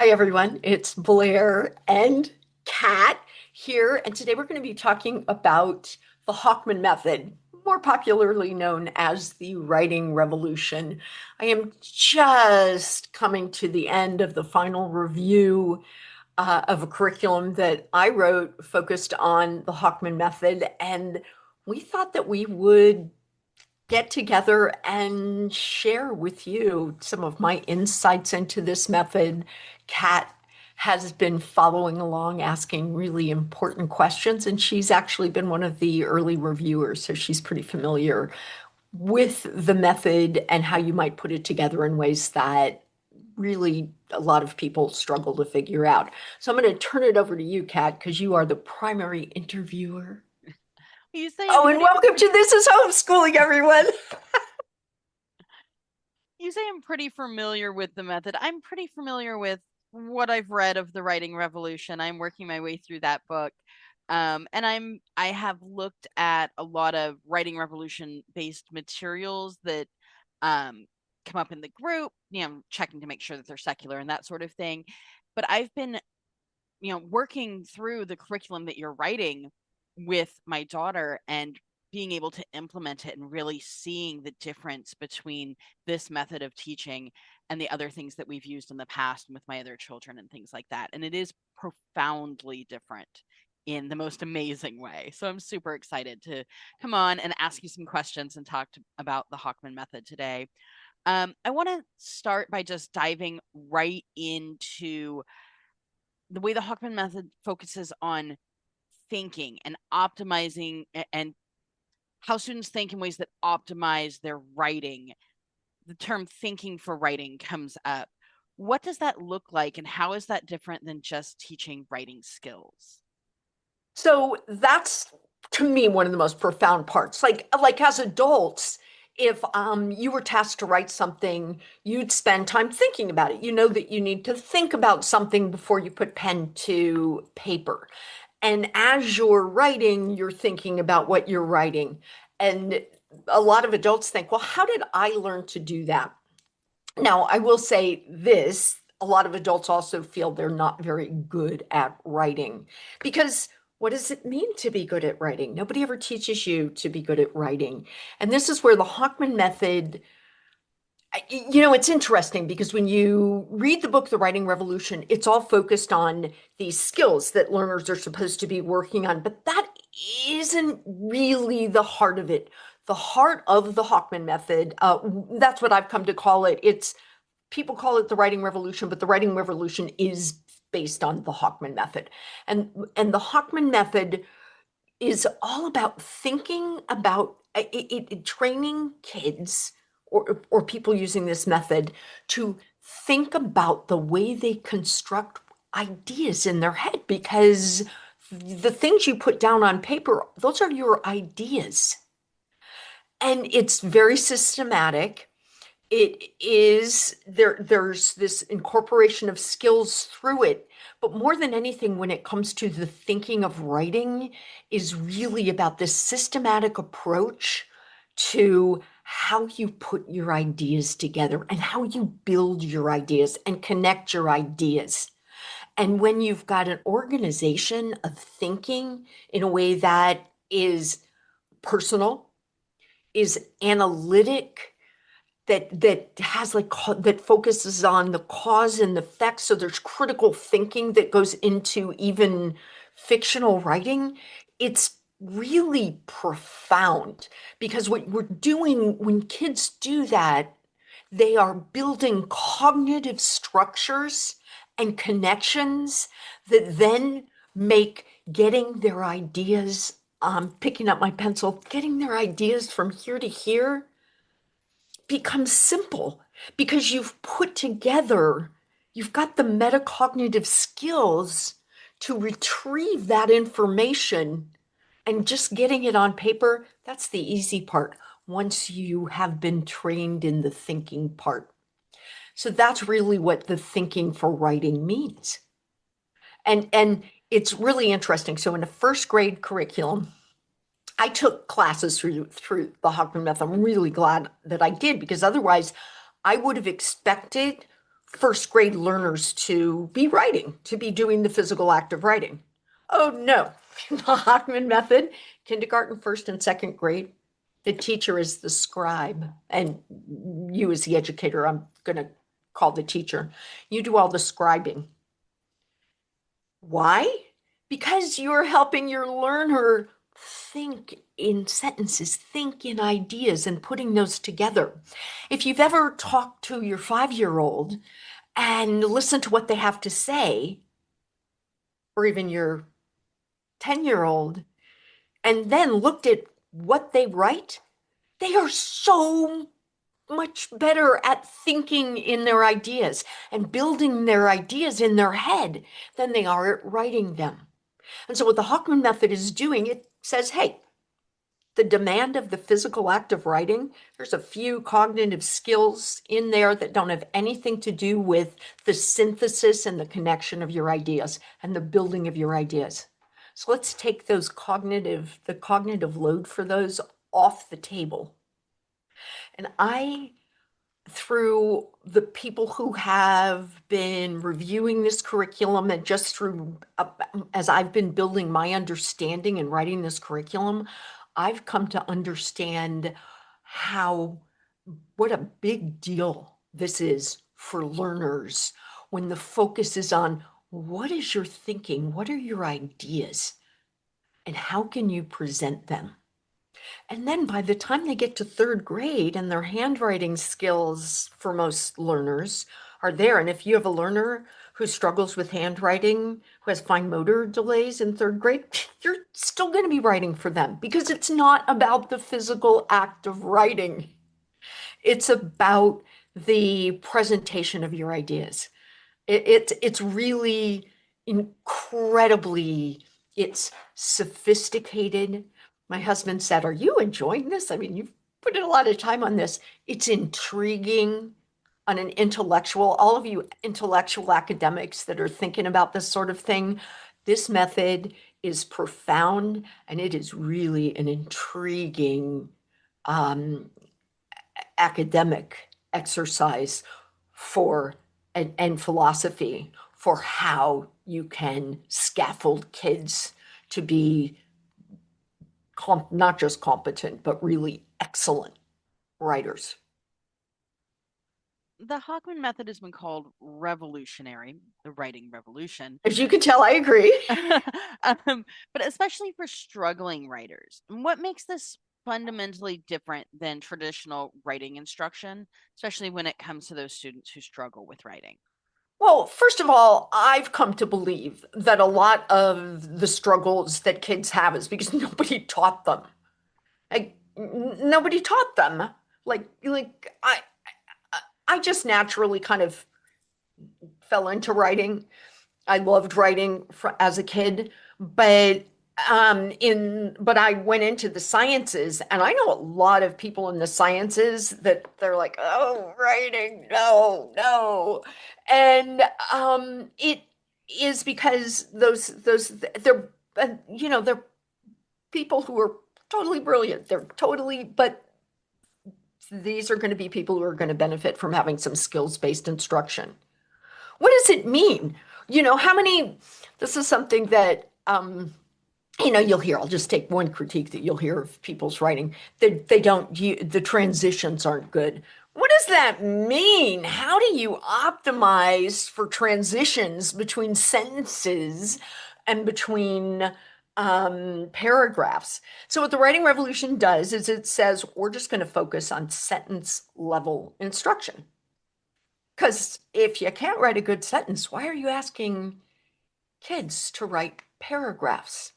Hi, everyone. It's Blair and Kat here. And today we're going to be talking about the Hochman Method, more popularly known as the writing revolution. I am just coming to the end of the final review of a curriculum that I wrote focused on the Hochman Method. And we thought that we would get together and share with you some of my insights into this method. Kat has been following along, asking really important questions, and she's actually been one of the early reviewers, so she's pretty familiar with the method and how you might put it together in ways that really a lot of people struggle to figure out. So I'm going to turn it over to you, Kat, because you are the primary interviewer. You say I'm Oh, and pretty welcome to This is Homeschooling, everyone. you say I'm pretty familiar with the method. I'm pretty familiar with what I've read of the writing revolution. I'm working my way through that book. And I have looked at a lot of writing revolution based materials that come up in the group, checking to make sure that they're secular and that sort of thing. But I've been, working through the curriculum that you're writing with my daughter and being able to implement it and really seeing the difference between this method of teaching and the other things that we've used in the past and with my other children and things like that. And it is profoundly different in the most amazing way. So I'm super excited to come on and ask you some questions and about the Hochman method today. I want to start by just diving right into the way the Hochman method focuses on thinking and optimizing and how students think in ways that optimize their writing. The term thinking for writing comes up. What does that look like, and how is that different than just teaching writing skills? So that's to me one of the most profound parts. Like as adults, if you were tasked to write something, you'd spend time thinking about it. You know that you need to think about something before you put pen to paper. And as you're writing, you're thinking about what you're writing. And a lot of adults think, well, how did I learn to do that? Now, I will say this, a lot of adults also feel they're not very good at writing because what does it mean to be good at writing? Nobody ever teaches you to be good at writing. And this is where the Hochman method, it's interesting because when you read the book, The Writing Revolution, it's all focused on these skills that learners are supposed to be working on, but that isn't really the heart of it. The heart of the Hochman method, that's what I've come to call it. It's people call it the writing revolution, but the writing revolution is based on the Hochman method. And the Hochman method is all about thinking about training kids or people using this method to think about the way they construct ideas in their head because the things you put down on paper, those are your ideas. And it's very systematic. There's this incorporation of skills through it, but more than anything, when it comes to the thinking of writing, is really about this systematic approach to how you put your ideas together and how you build your ideas and connect your ideas. And when you've got an organization of thinking in a way that is personal, is analytic, that focuses on the cause and effect. So there's critical thinking that goes into even fictional writing. It's really profound because what we're doing when kids do that, they are building cognitive structures and connections that then make getting their ideas, picking up my pencil, getting their ideas from here to here becomes simple because you've got the metacognitive skills to retrieve that information and just getting it on paper, that's the easy part once you have been trained in the thinking part. So that's really what the thinking for writing means. And it's really interesting. So in a first grade curriculum, I took classes through the Hochman Method. I'm really glad that I did because otherwise I would have expected first grade learners to be writing, to be doing the physical act of writing. Oh no, the Hochman Method, kindergarten, first and second grade, the teacher is the scribe, and you as the educator, I'm going to call the teacher. You do all the scribing. Why? Because you're helping your learner think in sentences, think in ideas, and putting those together. If you've ever talked to your 5-year-old and listened to what they have to say, or even your 10-year-old, and then looked at what they write, they are so much better at thinking in their ideas and building their ideas in their head than they are at writing them. And so what the Hochman Method is doing, it says, hey, the demand of the physical act of writing, there's a few cognitive skills in there that don't have anything to do with the synthesis and the connection of your ideas and the building of your ideas. So let's take the cognitive load for those off the table. And through the people who have been reviewing this curriculum and just through, as I've been building my understanding and writing this curriculum, I've come to understand what a big deal this is for learners when the focus is on what is your thinking, what are your ideas, and how can you present them? And then by the time they get to third grade and their handwriting skills for most learners are there. And if you have a learner who struggles with handwriting, who has fine motor delays in third grade, you're still going to be writing for them because it's not about the physical act of writing. It's about the presentation of your ideas. It's really incredibly, it's sophisticated. My husband said, "Are you enjoying this? I mean, you've put in a lot of time on this." It's intriguing on an intellectual, all of you intellectual academics that are thinking about this sort of thing, this method is profound and it is really an intriguing academic exercise and philosophy for how you can scaffold kids to be not just competent, but really excellent writers. The Hochman Method has been called revolutionary, the writing revolution. As you can tell, I agree. But especially for struggling writers. What makes this fundamentally different than traditional writing instruction, especially when it comes to those students who struggle with writing? Well, first of all, I've come to believe that a lot of the struggles that kids have is because nobody taught them. Like nobody taught them. Like I just naturally kind of fell into writing. I loved writing as a kid, but I went into the sciences, and I know a lot of people in the sciences that they're like, oh, writing, no, no, and it is because they're they're people who are totally brilliant. They're totally, but these are going to be people who are going to benefit from having some skills-based instruction. What does it mean? How many, this is something that, you'll hear, I'll just take one critique that you'll hear of people's writing. The transitions aren't good. What does that mean? How do you optimize for transitions between sentences and between paragraphs? So what the writing revolution does is it says, we're just going to focus on sentence level instruction. Because if you can't write a good sentence, why are you asking kids to write paragraphs?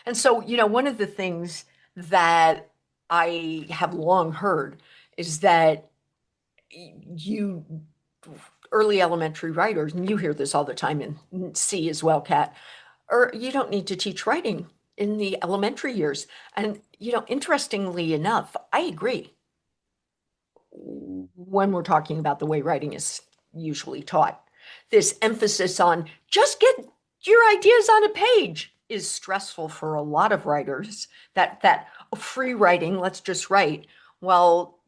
And so, one of the things that I have long heard is that you early elementary writers, and you hear this all the time in C as well, Kat, or you don't need to teach writing in the elementary years. And, interestingly enough, I agree when we're talking about the way writing is usually taught. This emphasis on just get your ideas on a page is stressful for a lot of writers. That free writing, let's just write. Well,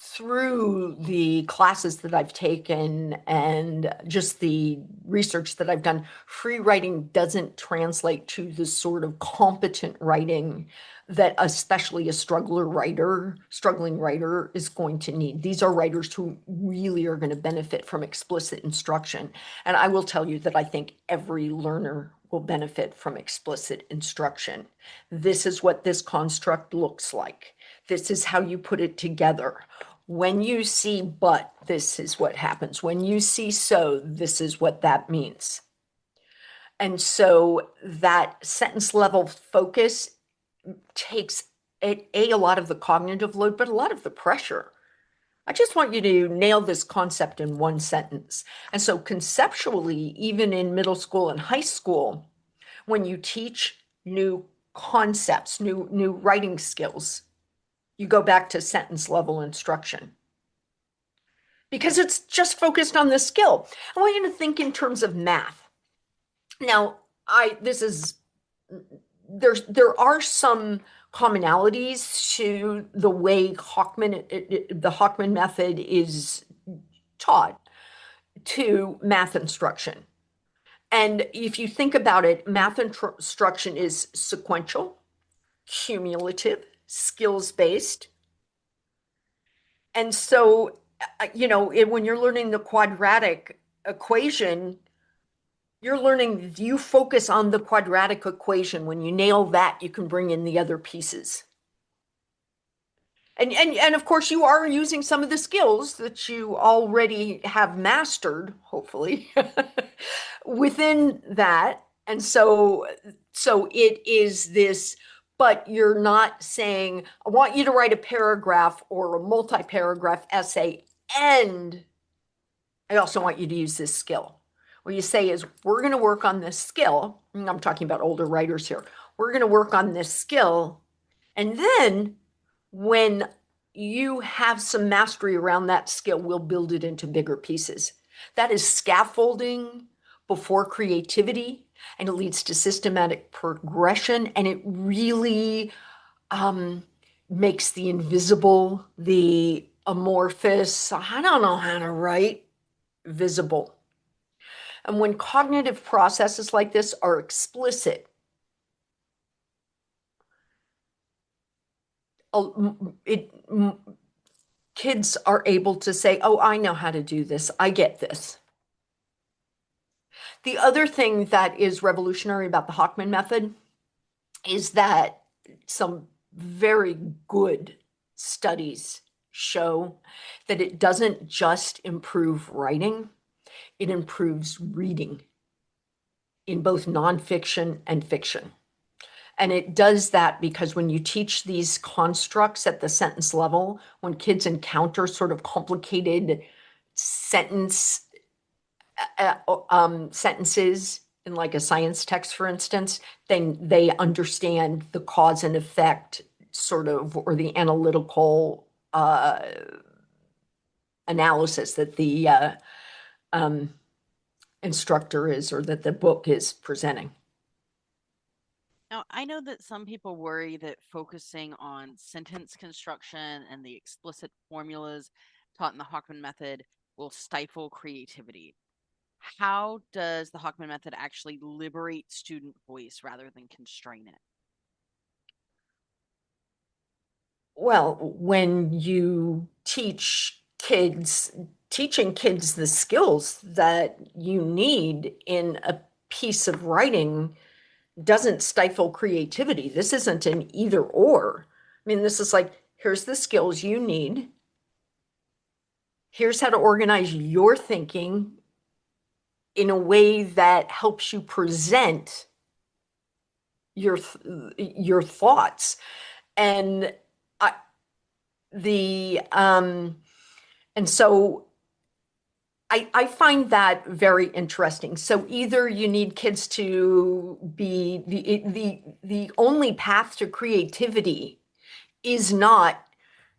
through the classes that I've taken and just the research that I've done, free writing doesn't translate to the sort of competent writing that especially a struggling writer is going to need. These are writers who really are going to benefit from explicit instruction. And I will tell you that I think every learner will benefit from explicit instruction. This is what this construct looks like. This is how you put it together. When you see but, this is what happens. When you see so, this is what that means. And so that sentence level focus takes a lot of the cognitive load, but a lot of the pressure. I just want you to nail this concept in one sentence. And so conceptually, even in middle school and high school, when you teach new concepts, new writing skills, you go back to sentence level instruction because it's just focused on the skill. I want you to think in terms of math. Now, there are some commonalities to the way the Hochman method is taught to math instruction. And if you think about it, math instruction is sequential, cumulative, skills-based. And so, when you're learning the quadratic equation, you focus on the quadratic equation. When you nail that, you can bring in the other pieces. And of course, you are using some of the skills that you already have mastered, hopefully, within that. And so it is this, but you're not saying, I want you to write a paragraph or a multi-paragraph essay, and I also want you to use this skill. What you say is, we're going to work on this skill. I'm talking about older writers here. We're going to work on this skill. And then when you have some mastery around that skill, we'll build it into bigger pieces. That is scaffolding before creativity, and it leads to systematic progression, and it really makes the invisible, the amorphous, I don't know how to write, visible. And when cognitive processes like this are explicit, kids are able to say, oh, I know how to do this. I get this. The other thing that is revolutionary about the Hochman method is that some very good studies show that it doesn't just improve writing, it improves reading in both nonfiction and fiction. And it does that because when you teach these constructs at the sentence level, when kids encounter sort of complicated sentences in like a science text, for instance, then they understand the cause and effect sort of, or the analytical analysis that the instructor is, or that the book is presenting. Now, I know that some people worry that focusing on sentence construction and the explicit formulas taught in the Hochman method will stifle creativity. How does the Hochman method actually liberate student voice rather than constrain it? Well, when you teaching kids the skills that you need in a piece of writing doesn't stifle creativity. This isn't an either or. I mean, this is like, here's the skills you need. Here's how to organize your thinking in a way that helps you present your thoughts. And so I find that very interesting. So either you need kids to be the only path to creativity is not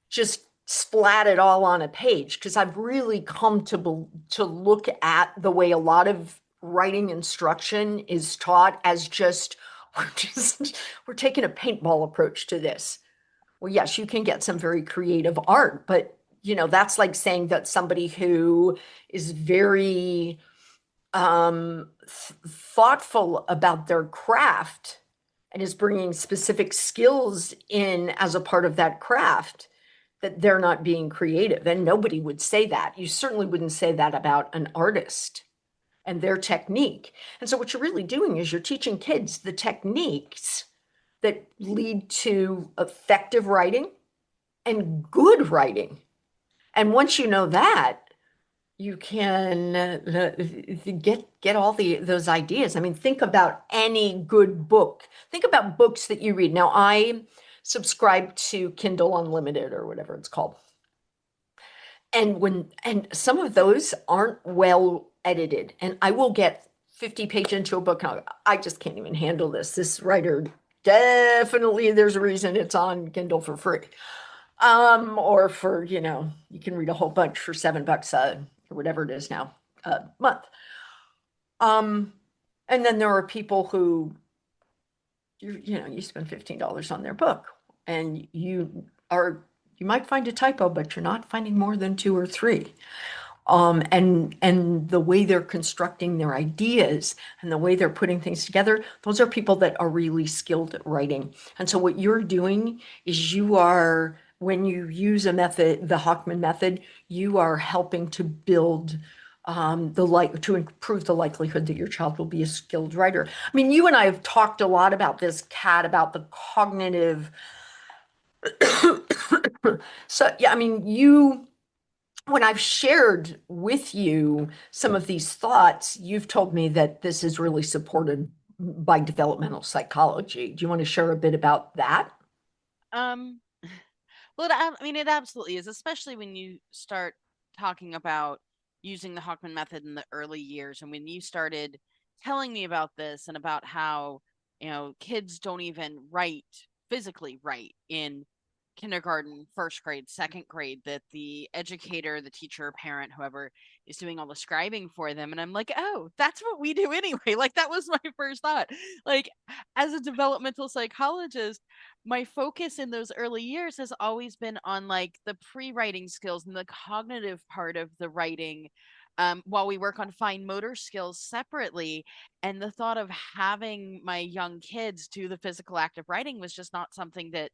just splat it all on a page, because I've really come to look at the way a lot of writing instruction is taught as we're taking a paintball approach to this. Well, yes, you can get some very creative art, but that's like saying that somebody who is very thoughtful about their craft and is bringing specific skills in as a part of that craft, that they're not being creative. And nobody would say that. You certainly wouldn't say that about an artist and their technique. And so what you're really doing is you're teaching kids the techniques that lead to effective writing and good writing. And once you know that, you can get all those ideas. I mean, think about any good book. Think about books that you read. Now, I subscribe to Kindle Unlimited or whatever it's called. And some of those aren't well edited. And I will get 50 page into a book. And I just can't even handle this. This writer, definitely there's a reason it's on Kindle for free. Or for, you can read a whole bunch for $7 or whatever it is now a month. And then there are people who you spend $15 on their book and you might find a typo, but you're not finding more than two or three. And the way they're constructing their ideas and the way they're putting things together, those are people that are really skilled at writing. And so what you're doing is when you use a method, the Hochman method, you are helping to build to improve the likelihood that your child will be a skilled writer. I mean, you and I have talked a lot about this, Kat, about the cognitive. So yeah, I mean, when I've shared with you some of these thoughts, you've told me that this is really supported by developmental psychology. Do you want to share a bit about that? Um, well, I mean, it absolutely is, especially when you start talking about using the Hochman method in the early years. And when you started telling me about this and about how, kids don't even physically write in kindergarten, first grade, second grade, that the educator, the teacher, parent, whoever is doing all the scribing for them. And I'm like, oh, that's what we do anyway. Like, that was my first thought. Like, as a developmental psychologist, my focus in those early years has always been on like the pre-writing skills and the cognitive part of the writing, while we work on fine motor skills separately. And the thought of having my young kids do the physical act of writing was just not something that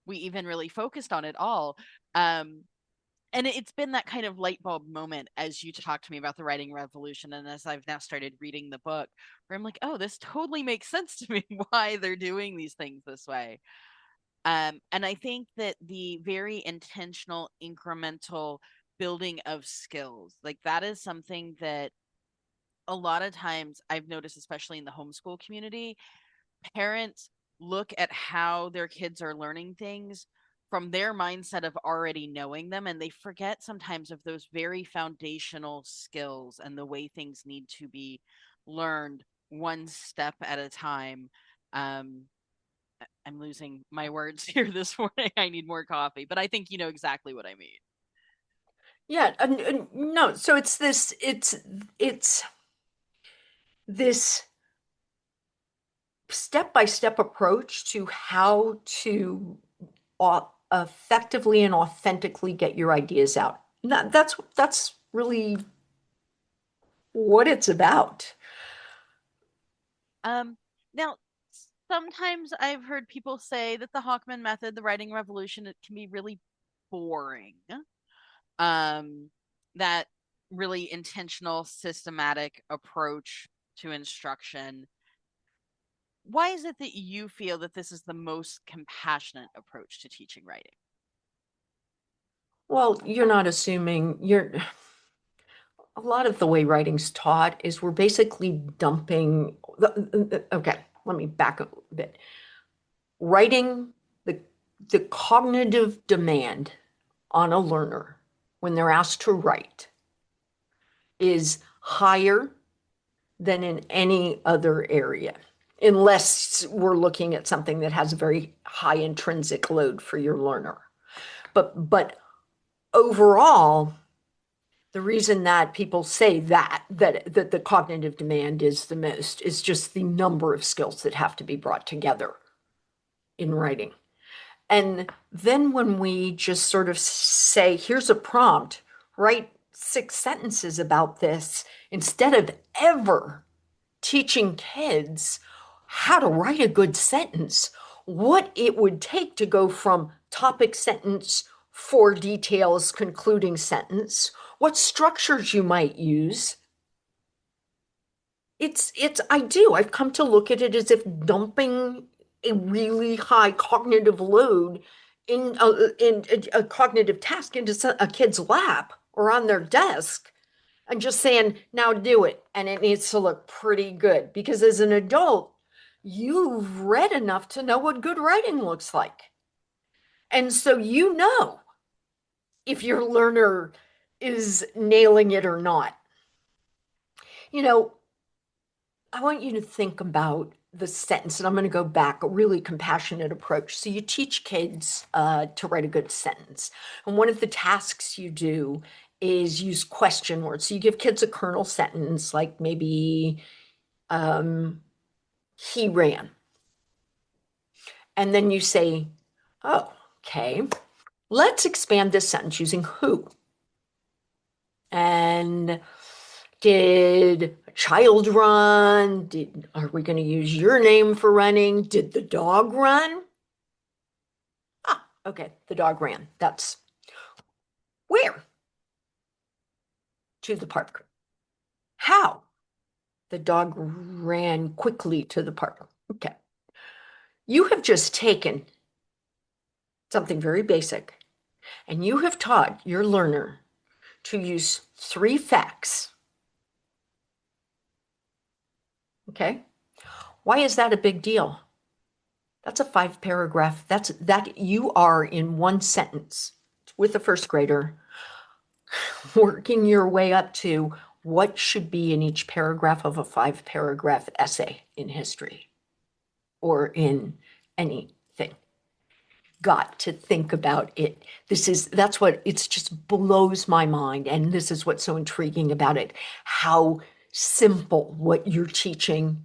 we even really focused on at all. And it's been that kind of light bulb moment as you talk to me about the writing revolution. And as I've now started reading the book, where I'm like, oh, this totally makes sense to me why they're doing these things this way. And I think that the very intentional, incremental building of skills, like that is something that a lot of times I've noticed, especially in the homeschool community, parents look at how their kids are learning things from their mindset of already knowing them, and they forget sometimes of those very foundational skills and the way things need to be learned one step at a time. I'm losing my words here this morning. I need more coffee, but I think you know exactly what I mean. Yeah, no. So it's this step-by-step approach to how to effectively and authentically get your ideas out. That's really what it's about. Um, Now, sometimes I've heard people say that the Hochman method, the writing revolution, it can be really boring. Um, that really intentional, systematic approach to instruction. Why is it that you feel that this is the most compassionate approach to teaching writing? Well, you're not assuming a lot of the way writing's taught is we're basically dumping okay, let me back up a bit. Writing the the cognitive demand on a learner when they're asked to write is higher than in any other area, unless we're looking at something that has a very high intrinsic load for your learner. But overall, the reason that people say that the cognitive demand is the most is just the number of skills that have to be brought together in writing. And then when we just sort of say, here's a prompt, write 6 sentences about this, instead of ever teaching kids how to write a good sentence, what it would take to go from topic sentence, 4 details, concluding sentence, what structures you might use. I've come to look at it as if dumping a really high cognitive load in a cognitive task into a kid's lap or on their desk and just saying, now do it. And it needs to look pretty good because as an adult, you've read enough to know what good writing looks like. And so you know if your learner is nailing it or not. You know, I want you to think about the sentence, and I'm going to go back, a really compassionate approach. So you teach kids to write a good sentence. And one of the tasks you do is use question words. So you give kids a kernel sentence, like maybe he ran. And then you say, oh, okay, let's expand this sentence using who. And did a child run? Are we going to use your name for running? Did the dog run? Ah, okay, the dog ran. That's where? To the park. How? The dog ran quickly to the park. Okay. You have just taken something very basic and you have taught your learner to use 3 facts. Okay. Why is that a big deal? That's a 5 paragraph. That you are in one sentence with a first grader, working your way up to what should be in each paragraph of a 5 paragraph essay in history or in anything. Got to think about it. That's what it's just blows my mind. And this is what's so intriguing about it. How simple what you're teaching,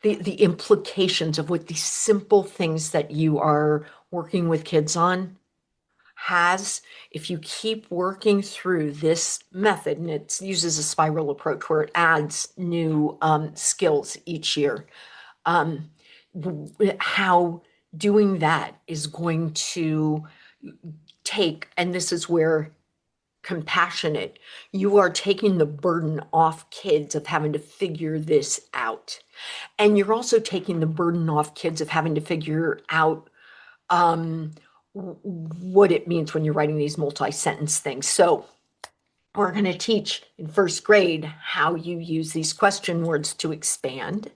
the implications of what these simple things that you are working with kids on has, if you keep working through this method, and it uses a spiral approach where it adds new skills each year, how doing that is going to take, and this is where compassionate, you are taking the burden off kids of having to figure this out. And you're also taking the burden off kids of having to figure out what it means when you're writing these multi-sentence things. So we're going to teach in first grade how you use these question words to expand.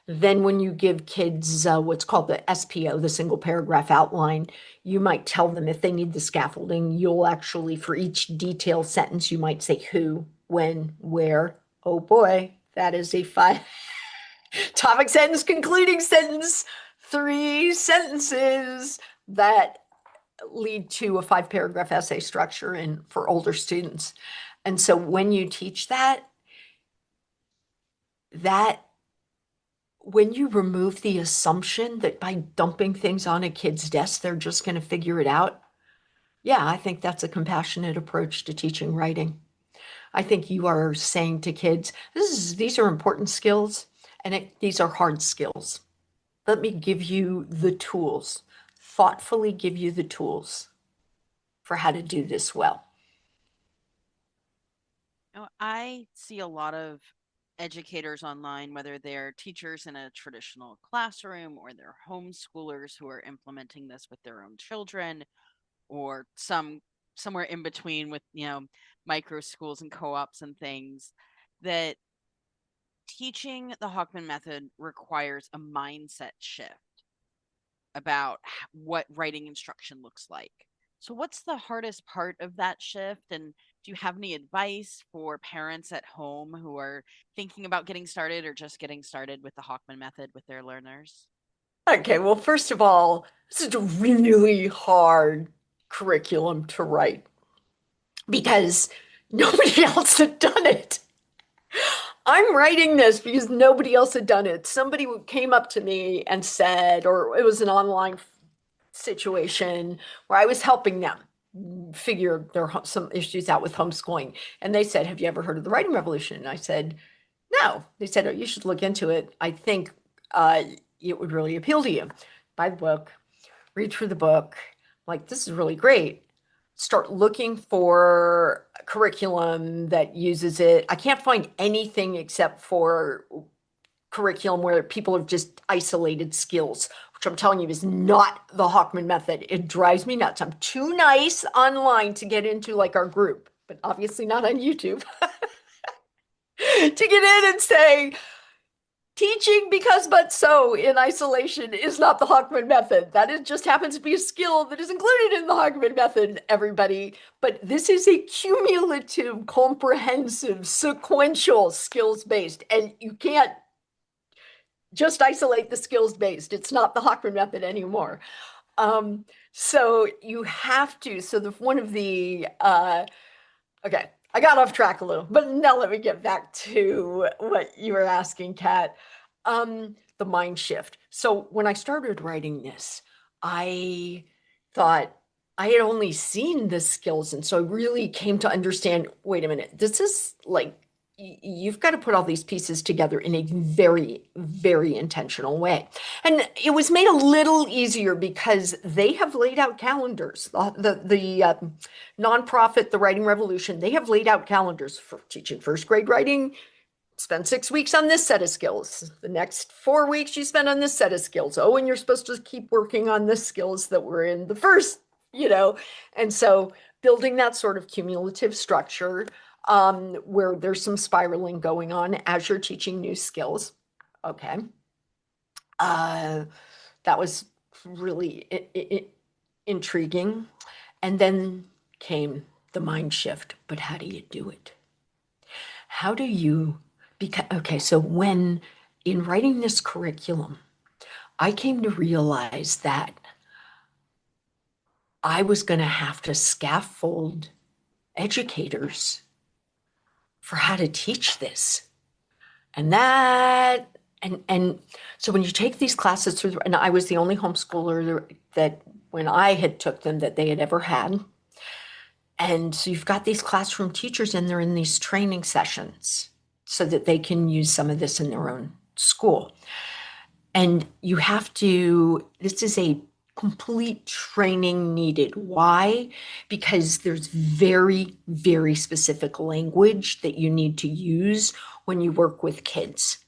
Then when you give kids what's called the SPO, the single paragraph outline, you might tell them if they need the scaffolding, you'll actually, for each detailed sentence, you might say who, when, where. Oh boy, that is a 5 topic sentence, concluding sentence, 3 sentences that lead to a 5 paragraph essay structure and for older students. And so when you teach that when you remove the assumption that by dumping things on a kid's desk, they're just going to figure it out. Yeah, I think that's a compassionate approach to teaching writing. I think you are saying to kids, these are important skills and these are hard skills. Let me give you the tools, thoughtfully give you the tools for how to do this well. I see a lot of educators online, whether they're teachers in a traditional classroom or they're homeschoolers who are implementing this with their own children, or somewhere in between with micro schools and co-ops and things, that teaching the Hochman method requires a mindset shift about what writing instruction looks like. So what's the hardest part of that shift? And do you have any advice for parents at home who are thinking about getting started or just getting started with the Hochman method with their learners? Okay, well, first of all, this is a really hard curriculum to write because nobody else had done it. I'm writing this because nobody else had done it. Somebody came up to me and said, or it was an online situation where I was helping them figure some issues out with homeschooling. And they said, "Have you ever heard of the writing revolution?" And I said, "No." They said, "Oh, you should look into it. I think uh, it would really appeal to you." Buy the book, read through the book. Like, this is really great. Start looking for a curriculum that uses it. I can't find anything except for curriculum where people have just isolated skills, which I'm telling you is not the Hochman method. It drives me nuts. I'm too nice online to get into like our group, but obviously not on YouTube, to get in and say, teaching because but so in isolation is not the Hochman method. That is just happens to be a skill that is included in the Hochman method, everybody. But this is a cumulative, comprehensive, sequential, skills based. And you can't just isolate the skills based. It's not the Hochman method anymore. So you have to. So one of the okay, I got off track a little, but now let me get back to what you were asking, Kat. The mind shift. So when I started writing this, I thought I had only seen the skills, and so I really came to understand, wait a minute, this is like you've got to put all these pieces together in a very, very intentional way. And it was made a little easier because they have laid out calendars. The nonprofit, the Writing Revolution, they have laid out calendars for teaching first grade writing. Spend 6 weeks on this set of skills. The next 4 weeks you spend on this set of skills. Oh, and you're supposed to keep working on the skills that were in the first, you know. And so building that sort of cumulative structure where there's some spiraling going on as you're teaching new skills. Okay. Uh, that was really intriguing. And then came the mind shift. But how do you do it? How do you, because, okay, so when in writing this curriculum, I came to realize that I was going to have to scaffold educators for how to teach this. And so when you take these classes through, and I was the only homeschooler that when I had took them that they had ever had. And so you've got these classroom teachers and they're in these training sessions so that they can use some of this in their own school. And you have to, this is a complete training needed. Why? Because there's very, very specific language that you need to use when you work with kids.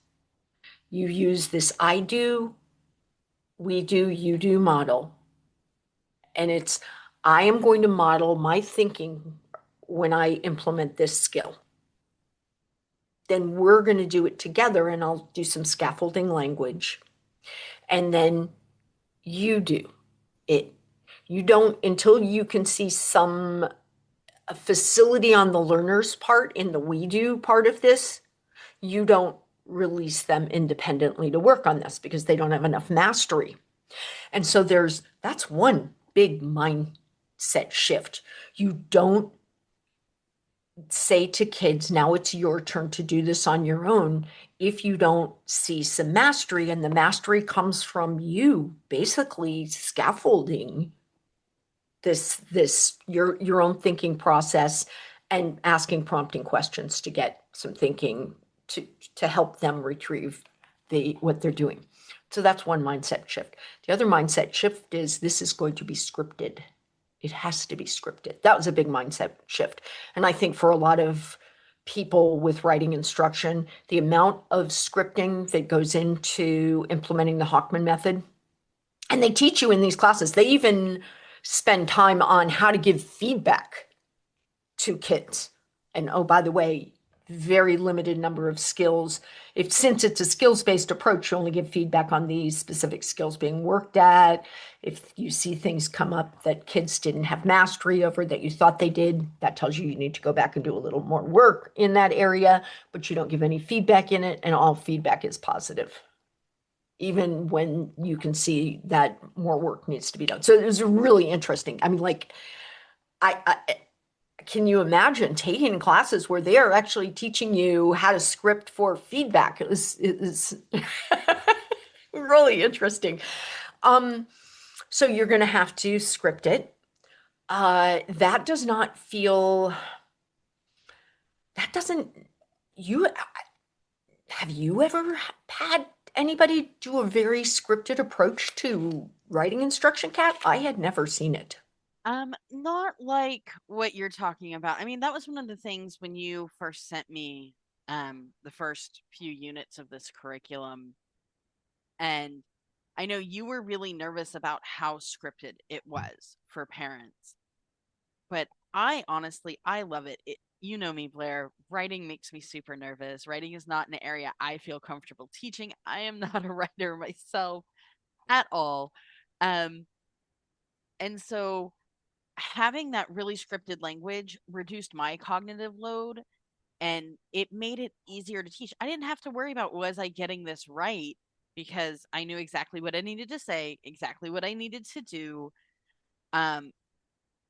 You use this I do, we do, you do model. And it's, I am going to model my thinking when I implement this skill. Then we're going to do it together and I'll do some scaffolding language. And then you do it. You don't, until you can see some facility on the learner's part in the we do part of this, you don't release them independently to work on this because they don't have enough mastery. And so that's one big mindset shift. You don't say to kids, now it's your turn to do this on your own if you don't see some mastery. And the mastery comes from you basically scaffolding your own thinking process and asking prompting questions to get some thinking to help them retrieve what they're doing. So that's one mindset shift. The other mindset shift is this is going to be scripted. It has to be scripted. That was a big mindset shift. And I think for a lot of people with writing instruction, the amount of scripting that goes into implementing the Hochman method, and they teach you in these classes, they even spend time on how to give feedback to kids. And oh, by the way, very limited number of skills. Since it's a skills-based approach, you only give feedback on these specific skills being worked at. If you see things come up that kids didn't have mastery over that you thought they did, that tells you need to go back and do a little more work in that area, but you don't give any feedback in it, and all feedback is positive, even when you can see that more work needs to be done. So it was really interesting. I mean, like, I can you imagine taking classes where they are actually teaching you how to script for feedback? It was really interesting. So you're going to have to script it. That does not feel, that doesn't, you, have you ever had anybody do a very scripted approach to writing instruction, Kat? I had never seen it. Not like what you're talking about. I mean, that was one of the things when you first sent me the first few units of this curriculum, and I know you were really nervous about how scripted it was for parents. But I honestly, I love it. You know me, Blair. Writing makes me super nervous. Writing is not an area I feel comfortable teaching. I am not a writer myself at all. Um, and so having that really scripted language reduced my cognitive load and it made it easier to teach. I didn't have to worry about was I getting this right because I knew exactly what I needed to say, exactly what I needed to do. Um,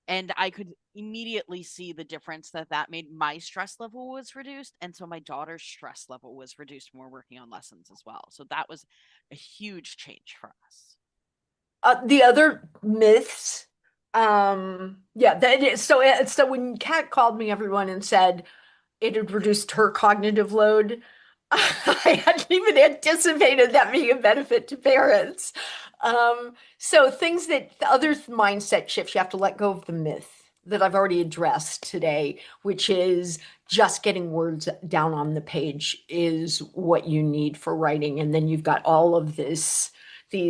and I could immediately see the difference that that made. My stress level was reduced, and so my daughter's stress level was reduced more working on lessons as well. So that was a huge change for us. The other myths, yeah, that is so when Kat called me, everyone, and said it had reduced her cognitive load, I hadn't even anticipated that being a benefit to parents. So things that the other mindset shifts, you have to let go of the myth that I've already addressed today, which is just getting words down on the page is what you need for writing. And then you've got all of these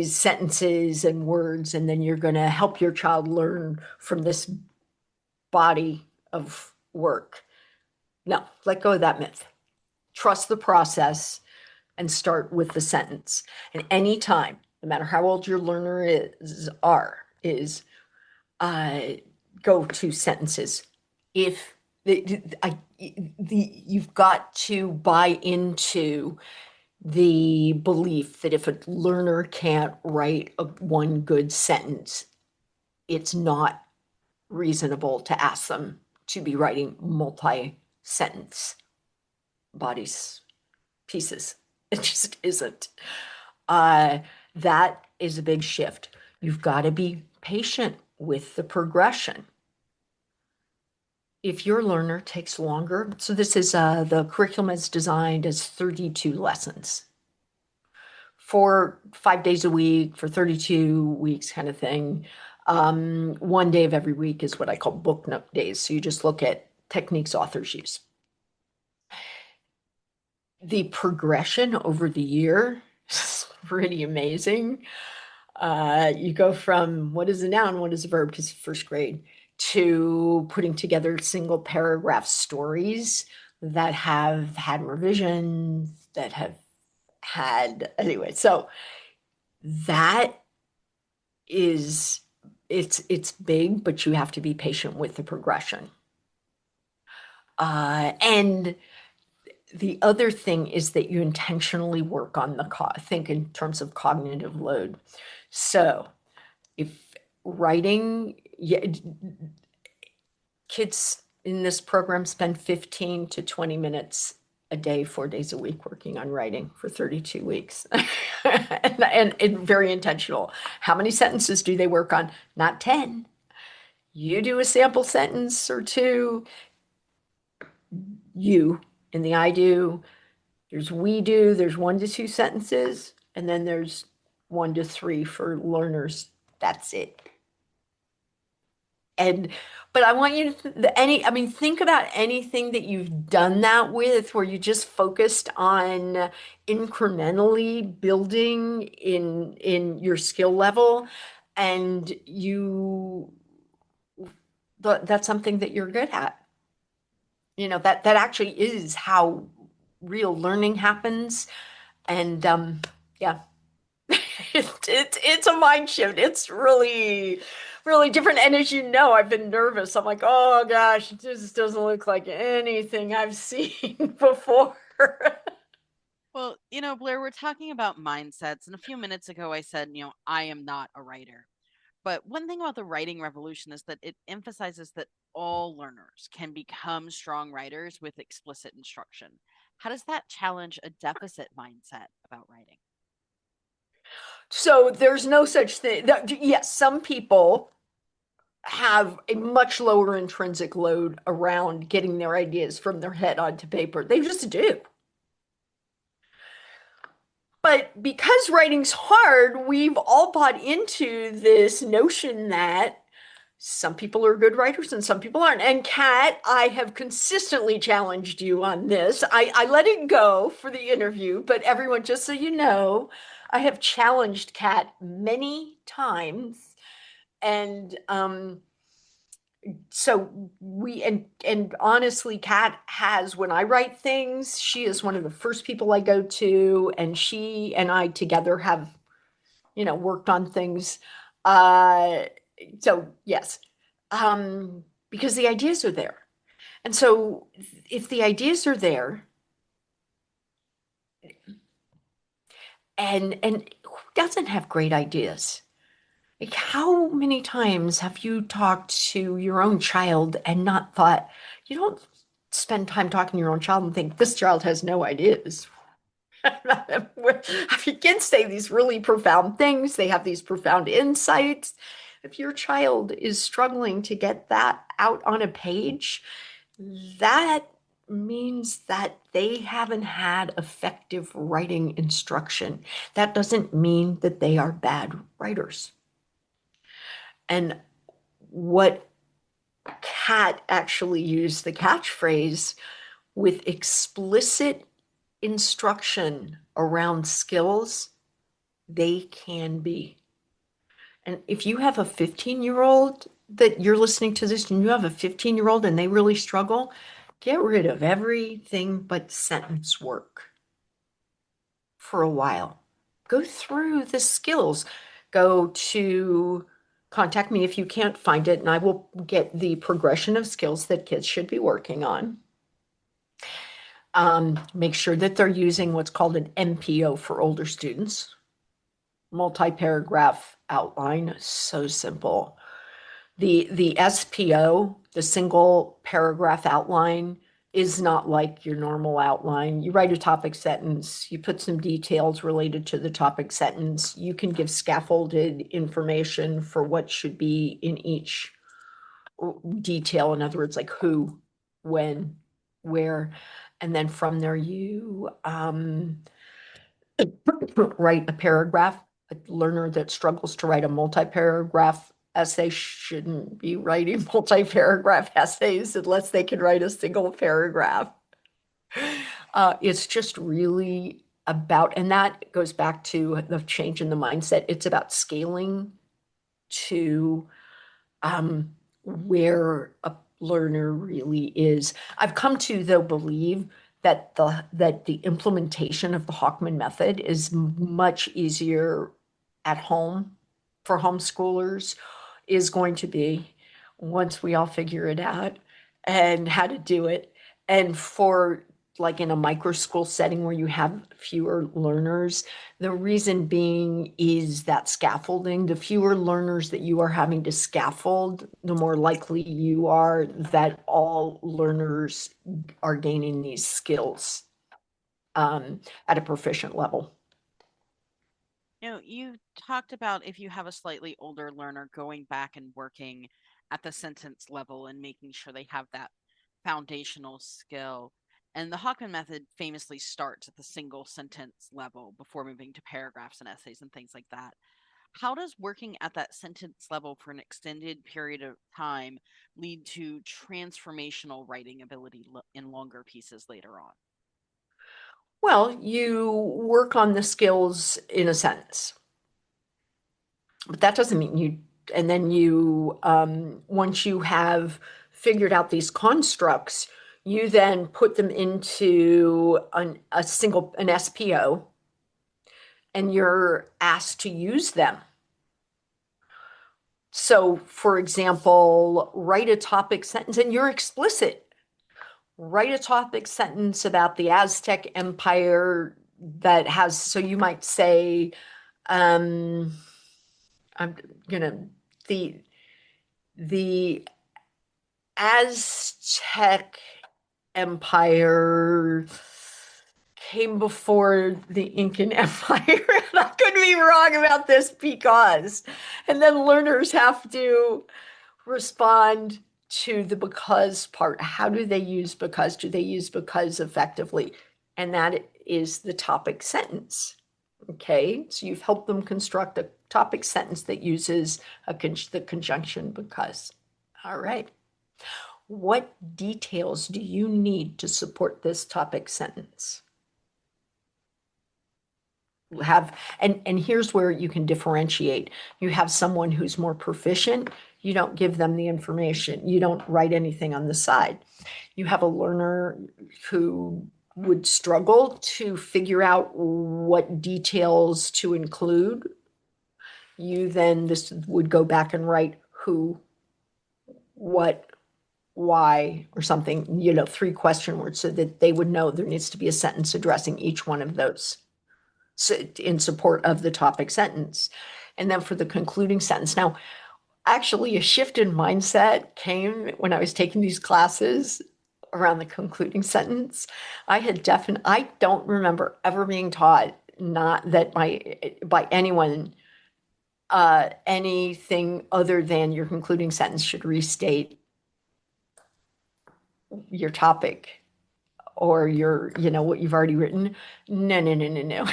sentences and words, and then you're going to help your child learn from this body of work. No, let go of that myth. Trust the process and start with the sentence. And anytime, no matter how old your learner is uh, go to sentences. If you've got to buy into the belief that if a learner can't write one good sentence, it's not reasonable to ask them to be writing multi-sentence bodies, pieces. It just isn't. Uh, that is a big shift. You've got to be patient with the progression. If your learner takes longer, so this is the curriculum is designed as 32 lessons for 5 days a week for 32 weeks, kind of thing. One day of every week is what I call book note days. So you just look at techniques authors use. The progression over the year is pretty amazing. You go from what is a noun, what is a verb, because first grade, to putting together single paragraph stories that have had revisions, that have had, anyway. So that is, it's big, but you have to be patient with the progression. And the other thing is that you intentionally work on think in terms of cognitive load. So if writing, yeah, kids in this program spend 15 to 20 minutes a day, 4 days a week working on writing for 32 weeks. And very intentional. How many sentences do they work on? Not 10. You do a sample sentence or two, you and the I do. There's we do, there's 1 to 2 sentences, and then there's 1 to 3 for learners. That's it. And but I want you to I mean, think about anything that you've done that with where you just focused on incrementally building in your skill level and that's something that you're good at. That actually is how real learning happens. And yeah, it's a mind shift. It's really, really different. And as you know, I've been nervous. I'm like, oh gosh, this doesn't look like anything I've seen before. Well, Blair, we're talking about mindsets. And a few minutes ago, I said, I am not a writer. But one thing about the writing revolution is that it emphasizes that all learners can become strong writers with explicit instruction. How does that challenge a deficit mindset about writing? So there's no such thing. Yes, some people have a much lower intrinsic load around getting their ideas from their head onto paper. They just do. But because writing's hard, we've all bought into this notion that some people are good writers and some people aren't. And Kat, I have consistently challenged you on this. I let it go for the interview, but everyone, just so you know, I have challenged Kat many times. And so and honestly, Kat has, when I write things, she is one of the first people I go to, and she and I together have, worked on things. Uh, so yes, because the ideas are there. And so if the ideas are there, and who doesn't have great ideas? Like, how many times have you talked to your own child and not thought, you don't spend time talking to your own child and think this child has no ideas? Kids say these really profound things, they have these profound insights. If your child is struggling to get that out on a page, that means that they haven't had effective writing instruction. That doesn't mean that they are bad writers. And what Kat actually used the catchphrase with explicit instruction around skills, they can be. And if you have a 15-year-old that you're listening to this and you have a 15-year-old and they really struggle, get rid of everything but sentence work for a while. Go through the skills. Go to contact me if you can't find it, and I will get the progression of skills that kids should be working on. Make sure that they're using what's called an MPO for older students, multi-paragraph outline. So simple. The SPO, the single paragraph outline, is not like your normal outline. You write a topic sentence, you put some details related to the topic sentence. You can give scaffolded information for what should be in each detail. In other words, like who, when, where. And then from there, you write a paragraph. A learner that struggles to write a multi-paragraph essay shouldn't be writing multi-paragraph essays unless they can write a single paragraph. It's just really about, and that goes back to the change in the mindset. It's about scaling to where a learner really is. I've come to, though, believe that the implementation of the Hochman method is much easier at home for homeschoolers is going to be once we all figure it out and how to do it. And for like in a micro school setting where you have fewer learners, the reason being is that scaffolding. The fewer learners that you are having to scaffold, the more likely you are that all learners are gaining these skills at a proficient level. You talked about if you have a slightly older learner going back and working at the sentence level and making sure they have that foundational skill. And the Hochman method famously starts at the single sentence level before moving to paragraphs and essays and things like that. How does working at that sentence level for an extended period of time lead to transformational writing ability in longer pieces later on? Well, you work on the skills in a sentence, but that doesn't mean you, and then you, once you have figured out these constructs, you then put them into an SPO, and you're asked to use them. So, for example, write a topic sentence, and you're explicit. Write a topic sentence about the Aztec Empire that has, so you might say, um, I'm gonna, the the Aztec Empire came before the Incan Empire. And I could be wrong about this because, and then learners have to respond to the because part. How do they use because? Do they use because effectively? And that is the topic sentence. Okay, so you've helped them construct a topic sentence that uses the conjunction because. All right. What details do you need to support this topic sentence? And here's where you can differentiate. You have someone who's more proficient, you don't give them the information, you don't write anything on the side. You have a learner who would struggle to figure out what details to include. You then this would go back and write who, what, why, or something, 3 question words, so that they would know there needs to be a sentence addressing each one of those in support of the topic sentence. And then for the concluding sentence. Now, actually, a shift in mindset came when I was taking these classes around the concluding sentence. I don't remember ever being taught not that by anyone anything other than your concluding sentence should restate your topic or what you've already written. No, no, no, no, no.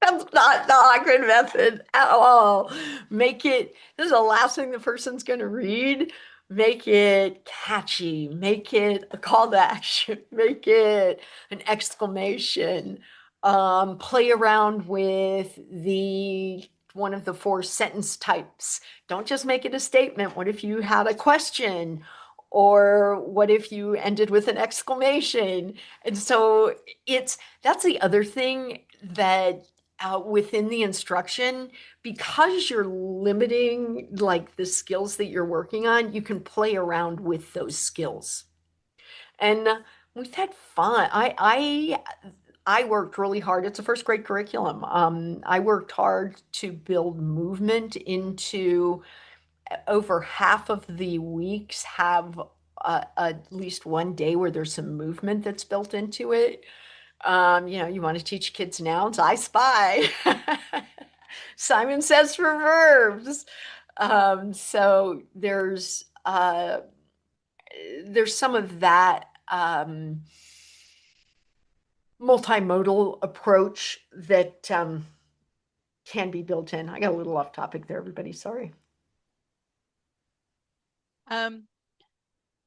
That's not the Hochman method at all. This is the last thing the person's going to read. Make it catchy. Make it a call to action. Make it an exclamation. Play around with one of the 4 sentence types. Don't just make it a statement. What if you had a question? Or what if you ended with an exclamation? And so that's the other thing that within the instruction, because you're limiting like the skills that you're working on, you can play around with those skills. And we've had fun. I worked really hard. It's a first grade curriculum. I worked hard to build movement into over half of the weeks have at least one day where there's some movement that's built into it. You want to teach kids nouns, I spy. Simon says for verbs. So there's some of that multimodal approach that can be built in. I got a little off topic there, everybody. Sorry.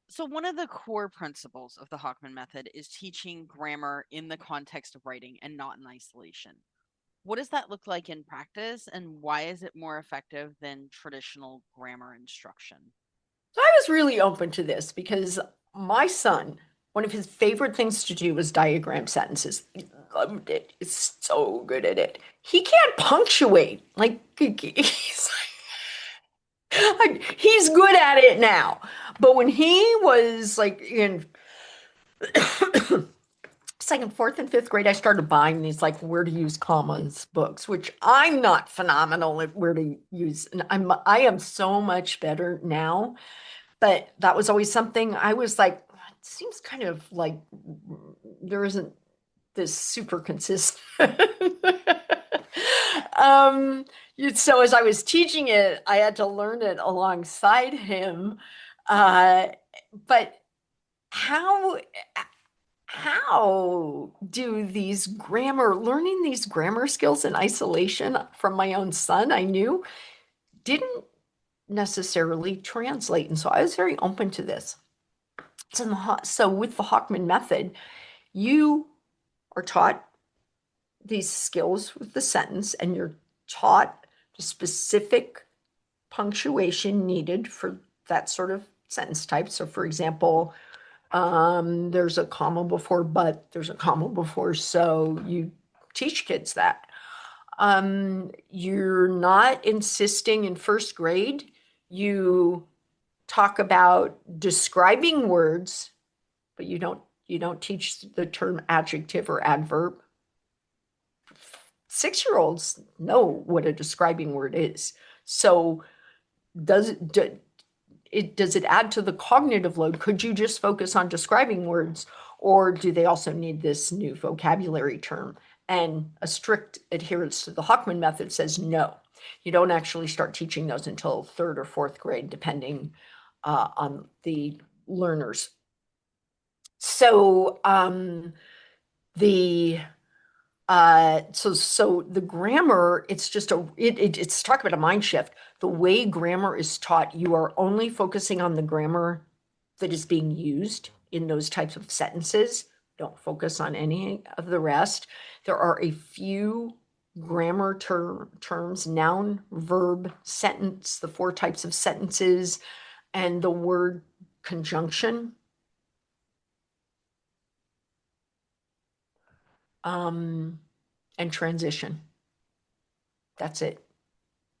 So one of the core principles of the Hochman method is teaching grammar in the context of writing and not in isolation. What does that look like in practice, and why is it more effective than traditional grammar instruction? So I was really open to this because my son, one of his favorite things to do was diagram sentences. He loved it. He's so good at it. He can't punctuate. Like he's good at it now. But when he was like in second, fourth, and fifth grade, I started buying these like where to use commas books, which I'm not phenomenal at where to use. And I am so much better now. But that was always something I was like, it seems kind of like there isn't this super consistent. So as I was teaching it, I had to learn it alongside him. But how do learning these grammar skills in isolation from my own son, I knew didn't necessarily translate. And so I was very open to this. So with the Hochman method, you are taught these skills with the sentence, and you're taught the specific punctuation needed for that sort of sentence type. So for example, there's a comma before but, there's a comma before so. You teach kids that. You're not insisting in first grade. You talk about describing words, but you don't teach the term adjective or adverb. 6-year-olds know what a describing word is. So does it add to the cognitive load? Could you just focus on describing words, Or do they also need this new vocabulary term? And a strict adherence to the Hochman method says no. You don't actually start teaching those until third or fourth grade, depending on the learners. So the so the grammar, it's just it's talk about a mind shift. The way grammar is taught, you are only focusing on the grammar that is being used in those types of sentences. Don't focus on any of the rest. There are a few grammar terms, noun, verb, sentence, the four types of sentences, and the word conjunction. And transition. That's it.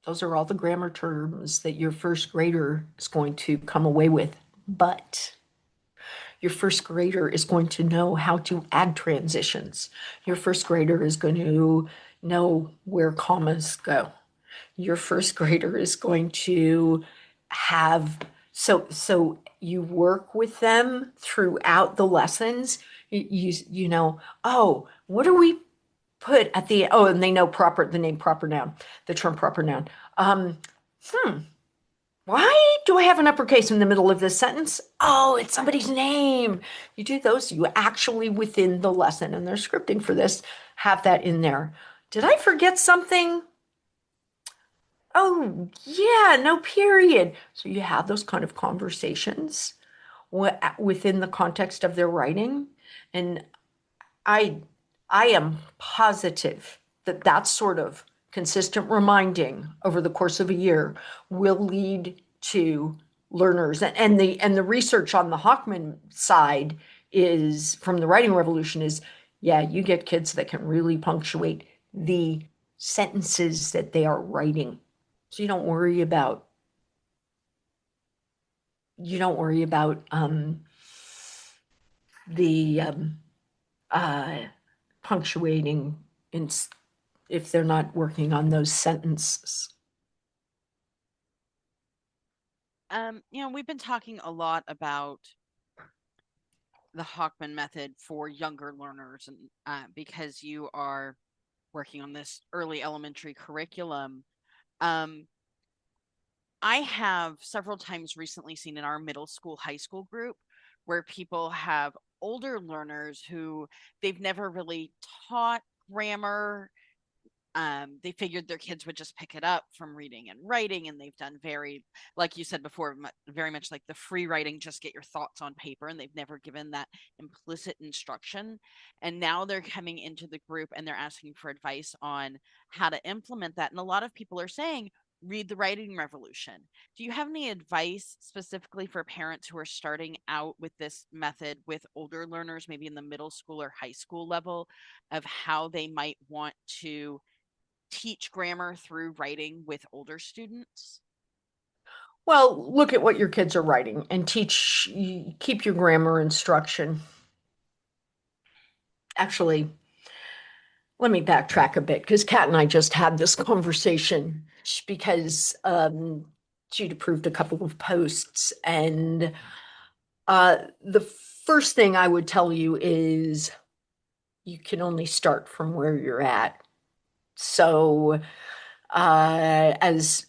Those are all the grammar terms that your first grader is going to come away with. But your first grader is going to know how to add transitions. Your first grader is going to know where commas go. Your first grader is going to have, so you work with them throughout the lessons. You know, oh, what do we put at the, oh, and they know the name proper noun, the term proper noun. Um, hmm, why do I have an uppercase in the middle of this sentence? Oh, it's somebody's name. You do those, you actually within the lesson, and there's scripting for this, have that in there. Did I forget something? Oh, yeah, no period. So you have those kind of conversations within the context of their writing. And I I am positive that that sort of consistent reminding over the course of a year will lead to learners. And the research on the Hochman side is from the writing revolution is, yeah, you get kids that can really punctuate the sentences that they are writing. So you don't worry about the uh, punctuating in, if they're not working on those sentences. We've been talking a lot about the Hochman method for younger learners, and because you are working on this early elementary curriculum. Um, I have several times recently seen in our middle school, high school group where people have older learners who they've never really taught grammar. They figured their kids would just pick it up from reading and writing, and they've done very, like you said before, very much like the free writing, just get your thoughts on paper, and they've never given that implicit instruction. And now they're coming into the group and they're asking for advice on how to implement that. And a lot of people are saying, read the writing revolution. Do you have any advice specifically for parents who are starting out with this method with older learners, maybe in the middle school or high school level, of how they might want to teach grammar through writing with older students? Well, look at what your kids are writing and keep your grammar instruction. Actually, let me backtrack a bit because Kat and I just had this conversation because she'd approved a couple of posts. And the first thing I would tell you is you can only start from where you're at. So as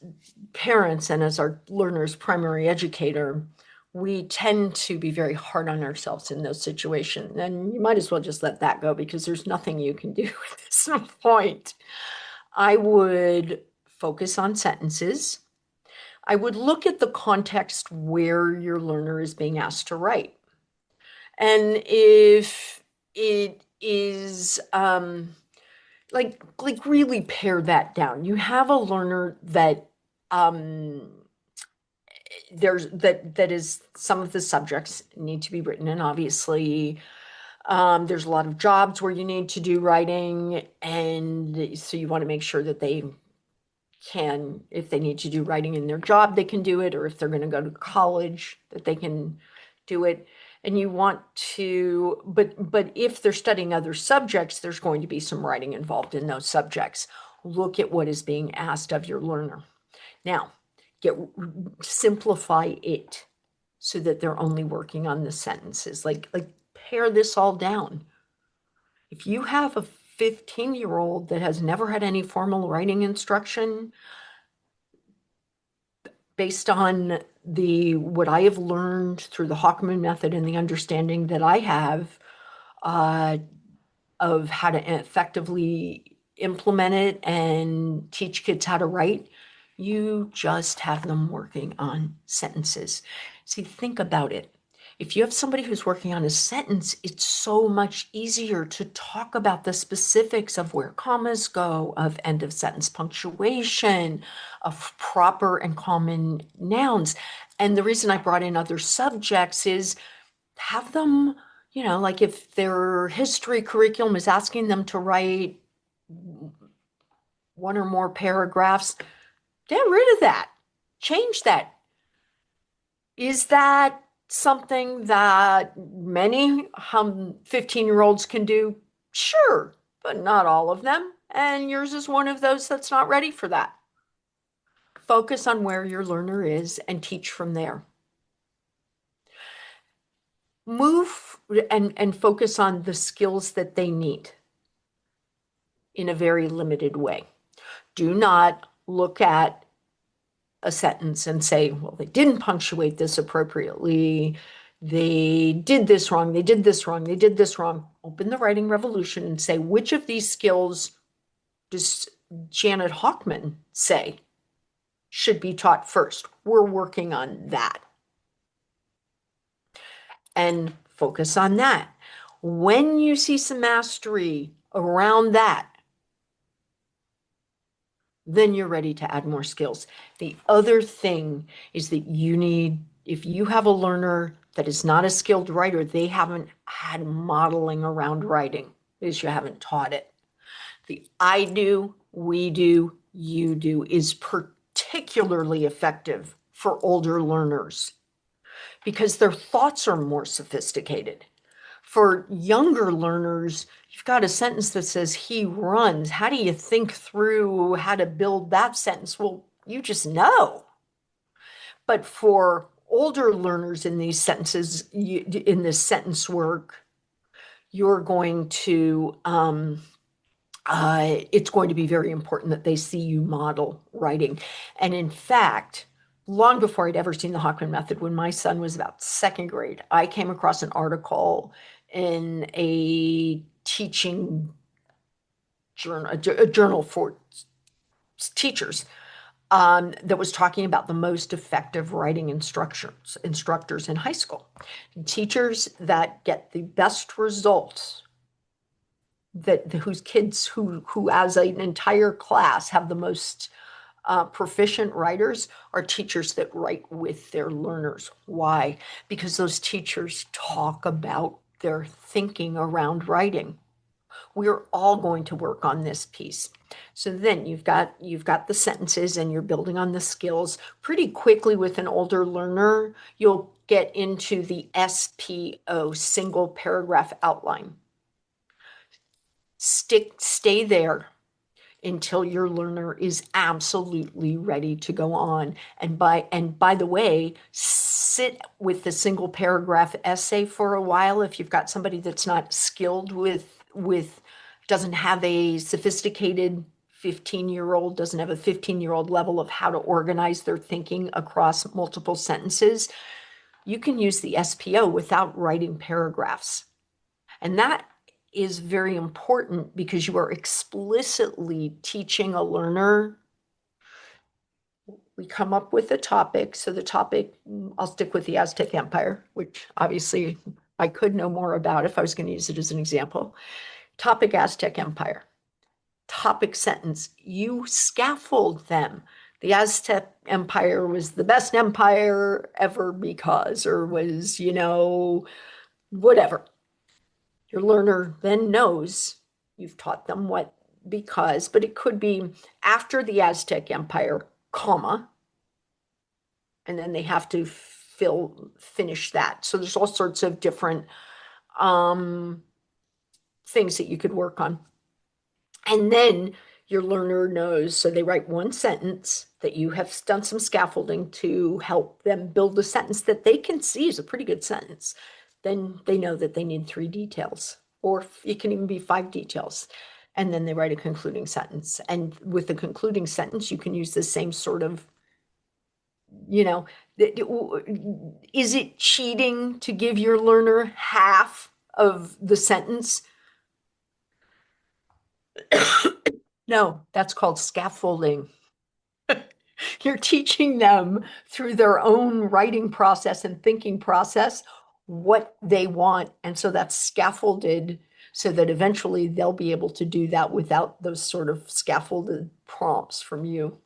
parents and as our learner's primary educator, we tend to be very hard on ourselves in those situations. And you might as well just let that go because there's nothing you can do at this point. I would focus on sentences. I would look at the context where your learner is being asked to write. And if it is like really pare that down. You have a learner that um that is some of the subjects need to be written, and obviously there's a lot of jobs where you need to do writing, and so you want to make sure that they can, if they need to do writing in their job, they can do it, or if they're going to go to college, that they can do it. And you want to, but if they're studying other subjects, there's going to be some writing involved in those subjects. Look at what is being asked of your learner. Now, simplify it so that they're only working on the sentences. Like pare this all down. If you have a 15-year-old that has never had any formal writing instruction, based on what I have learned through the Hochman Method and the understanding that I have uh, of how to effectively implement it and teach kids how to write, you just have them working on sentences. See, think about it. If you have somebody who's working on a sentence, it's so much easier to talk about the specifics of where commas go, of end of sentence punctuation, of proper and common nouns. And the reason I brought in other subjects is have them, like if their history curriculum is asking them to write one or more paragraphs, get rid of that. Change that. Is that something that many 15-year-olds can do? Sure, but not all of them. And yours is one of those that's not ready for that. Focus on where your learner is and teach from there. Move and focus on the skills that they need in a very limited way. Do not look at a sentence and say, well, they didn't punctuate this appropriately. They did this wrong. They did this wrong. They did this wrong. Open the writing revolution and say, which of these skills does Janet Hochman say should be taught first? We're working on that. And focus on that. When you see some mastery around that, then you're ready to add more skills. The other thing is that if you have a learner that is not a skilled writer, they haven't had modeling around writing because you haven't taught it. The I do, we do, you do is particularly effective for older learners because their thoughts are more sophisticated. For younger learners, you've got a sentence that says he runs. How do you think through how to build that sentence? Well, you just know. But for older learners in these sentences, in this sentence work, you're going to, it's going to be very important that they see you model writing. And in fact, long before I'd ever seen the Hochman Method, when my son was about second grade, I came across an article in a teaching journal, a journal for teachers, that was talking about the most effective writing instructors in high school. Teachers that get the best results, whose kids who as an entire class have the most proficient writers, are teachers that write with their learners. Why? Because those teachers talk about their thinking around writing. We're all going to work on this piece. So then you've got the sentences and you're building on the skills. Pretty quickly with an older learner, you'll get into the SPO, single paragraph outline. Stay there until your learner is absolutely ready to go on. And by the way, sit with the single paragraph essay for a while. If you've got somebody that's not skilled doesn't have a sophisticated 15-year-old, doesn't have a 15-year-old level of how to organize their thinking across multiple sentences, you can use the SPO without writing paragraphs. And that is very important because you are explicitly teaching a learner. We come up with a topic. So the topic, I'll stick with the Aztec Empire, which obviously I could know more about if I was going to use it as an example. Topic, Aztec Empire. Topic, sentence. You scaffold them. The Aztec Empire was the best empire ever because, or was, whatever. Your learner then knows you've taught them what because, but it could be after the Aztec Empire, comma, and then they have to finish that. So there's all sorts of different things that you could work on. And then your learner knows, so they write one sentence that you have done some scaffolding to help them build a sentence that they can see is a pretty good sentence. then they know that they need 3 details, or it can even be 5 details. And then they write a concluding sentence. And with the concluding sentence, you can use the same sort of, you know, is it cheating to give your learner half of the sentence? No, that's called scaffolding. You're teaching them through their own writing process and thinking process what they want. And so that's scaffolded so that eventually they'll be able to do that without those sort of scaffolded prompts from you.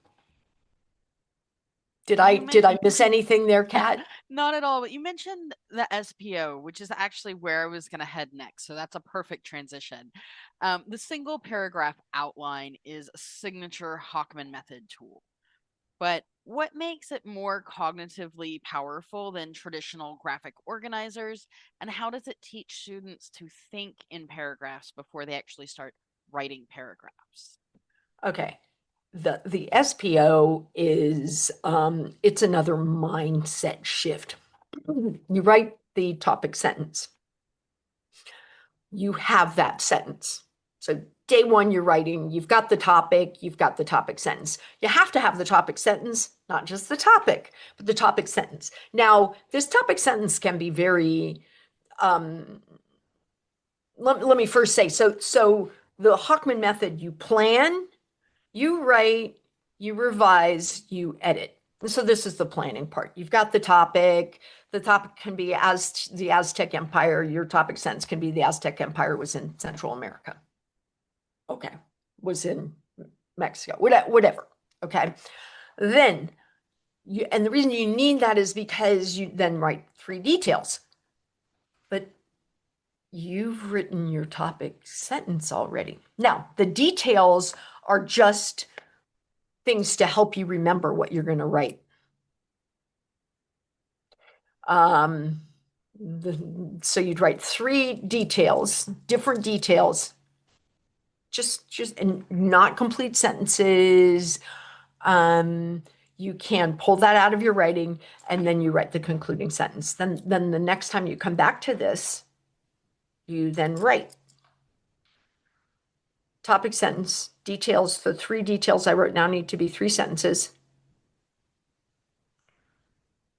Did I You did I mentioned miss anything there, Kat? not at all, but you mentioned the SPO, which is actually where I was going to head next. So that's a perfect transition. The single paragraph outline is a signature Hochman Method tool. But what makes it more cognitively powerful than traditional graphic organizers? And how does it teach students to think in paragraphs before they actually start writing paragraphs? Okay. The SPO is it's another mindset shift. You write the topic sentence. You have that sentence. So day one, you're writing, you've got the topic sentence. You have to have the topic sentence, not just the topic, but the topic sentence. Now, this topic sentence can be very, let me first say, so the Hochman method, you plan, you write, you revise, you edit. So this is the planning part. You've got the topic. The topic can be as the Aztec Empire. Your topic sentence can be the Aztec Empire was in Central America. Okay, was in Mexico, whatever. Okay, then and the reason you need that is because you then write 3 details. But you've written your topic sentence already. Now, the details are just things to help you remember what you're going to write. So you'd write 3 details, different details, just and not complete sentences. You can pull that out of your writing, and then you write the concluding sentence. Then the next time you come back to this, you then write topic sentence details. The 3 details I wrote now need to be 3 sentences.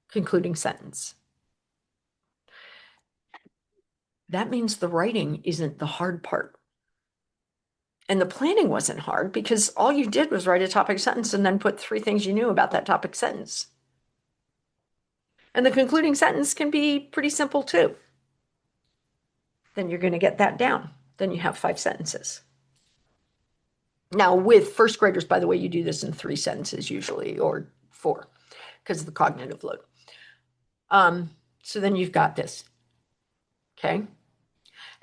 Concluding sentence. That means the writing isn't the hard part. And the planning wasn't hard because all you did was write a topic sentence and then put 3 things you knew about that topic sentence. And the concluding sentence can be pretty simple too. Then you're going to get that down. Then you have 5 sentences. Now, with first graders, by the way, you do this in 3 sentences usually, or 4, because of the cognitive load. So then you've got this. Okay.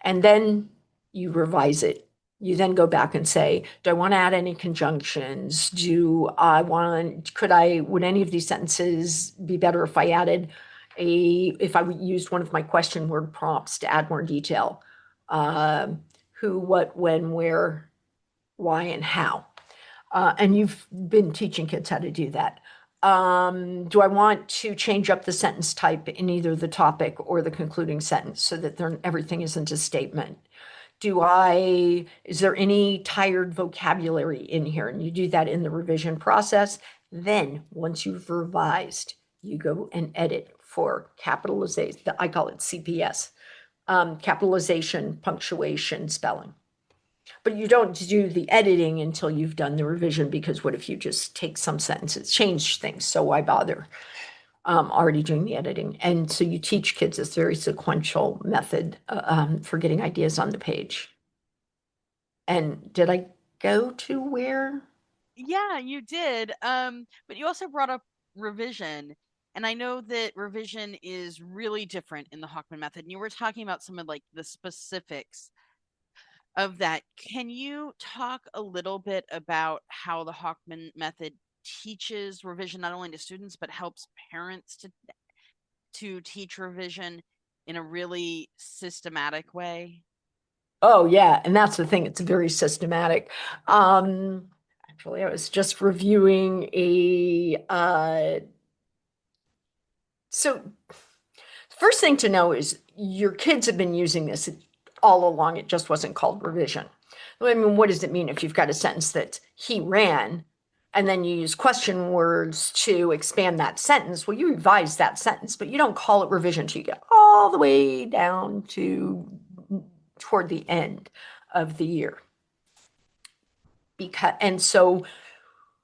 And then you revise it. You then go back and say, do I want to add any conjunctions? Would any of these sentences be better if I added if I used one of my question word prompts to add more detail? Who, what, when, where, why, and how. And you've been teaching kids how to do that. Do I want to change up the sentence type in either the topic or the concluding sentence so that everything isn't a statement? Is there any tired vocabulary in here? And you do that in the revision process. Then once you've revised, you go and edit for capitalization. I call it CPS, capitalization, punctuation, spelling. But you don't do the editing until you've done the revision, because what if you just take some sentences, change things? So why bother already doing the editing? And so you teach kids this very sequential method for getting ideas on the page. And did I go to where? Yeah, you did. But you also brought up revision. And I know that revision is really different in the Hochman method. And you were talking about some of like the specifics of that. Can you talk a little bit about how the Hochman method teaches revision not only to students but helps parents to teach revision in a really systematic way? Oh, yeah. And that's the thing. It's very systematic. Actually, I was just reviewing so first thing to know is your kids have been using this all along. It just wasn't called revision. I mean, what does it mean if you've got a sentence that he ran and then you use question words to expand that sentence? Well, you revise that sentence, but you don't call it revision till you get all the way down to toward the end of the year. And so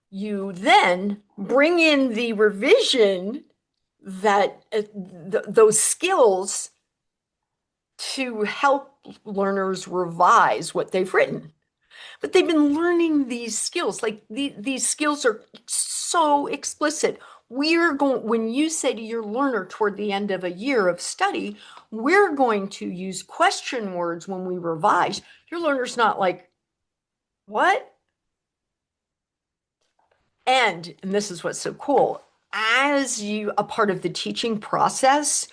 you then bring in the revision that those skills to help learners revise what they've written. But they've been learning these skills. Like these skills are so explicit. We're going, when you say to your learner toward the end of a year of study, we're going to use question words when we revise. Your learner's not like, what? And this is what's so cool. As you, a part of the teaching process,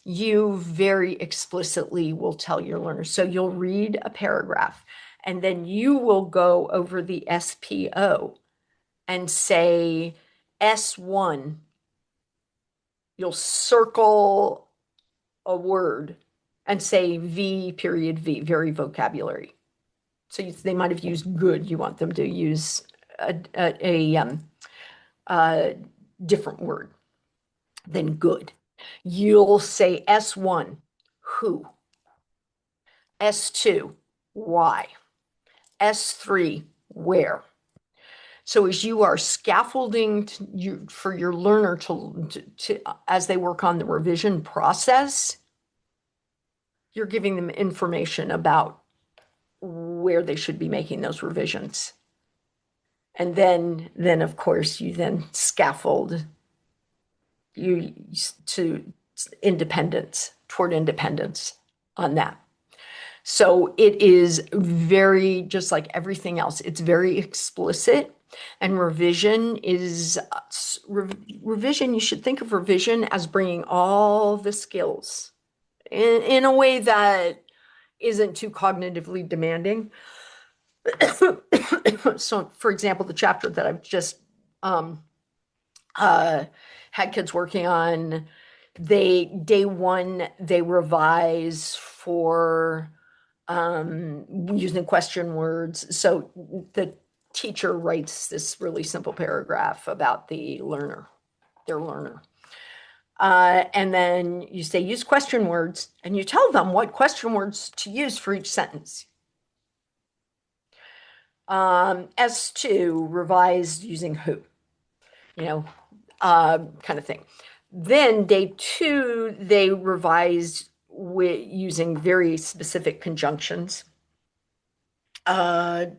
you very explicitly will tell your learners. So you'll read a paragraph and then you will go over the SPO and say S1. You'll circle a word and say V period V, very vocabulary. So they might have used good. You want them to use a different word than good. You'll say S1, who? S2, why? S3, where? So as you are scaffolding for your learner to as they work on the revision process, you're giving them information about where they should be making those revisions. And then of course you then scaffold you to independence, toward independence on that. So it is very, just like everything else, it's very explicit. And revision is, revision, you should think of revision as bringing all the skills in a way that isn't too cognitively demanding. So, for example, the chapter that I've just had kids working on, day one, they revise for using question words. So the teacher writes this really simple paragraph about the learner, their learner. And then you say, use question words, and you tell them what question words to use for each sentence. S2, revise using who, kind of thing. Then day two, they revise with using very specific conjunctions. And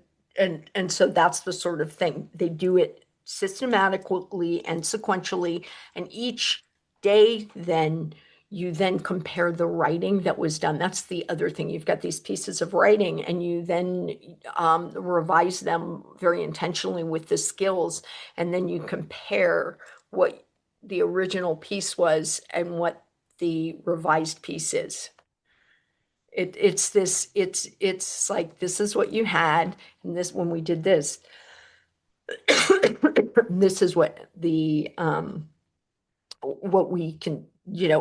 so that's the sort of thing. They do it systematically and sequentially, and each day then you then compare the writing that was done. That's the other thing. You've got these pieces of writing and you then revise them very intentionally with the skills, and then you compare what the original piece was and what the revised piece is. It's like, this is what you had, and this, when we did this, this is what we can,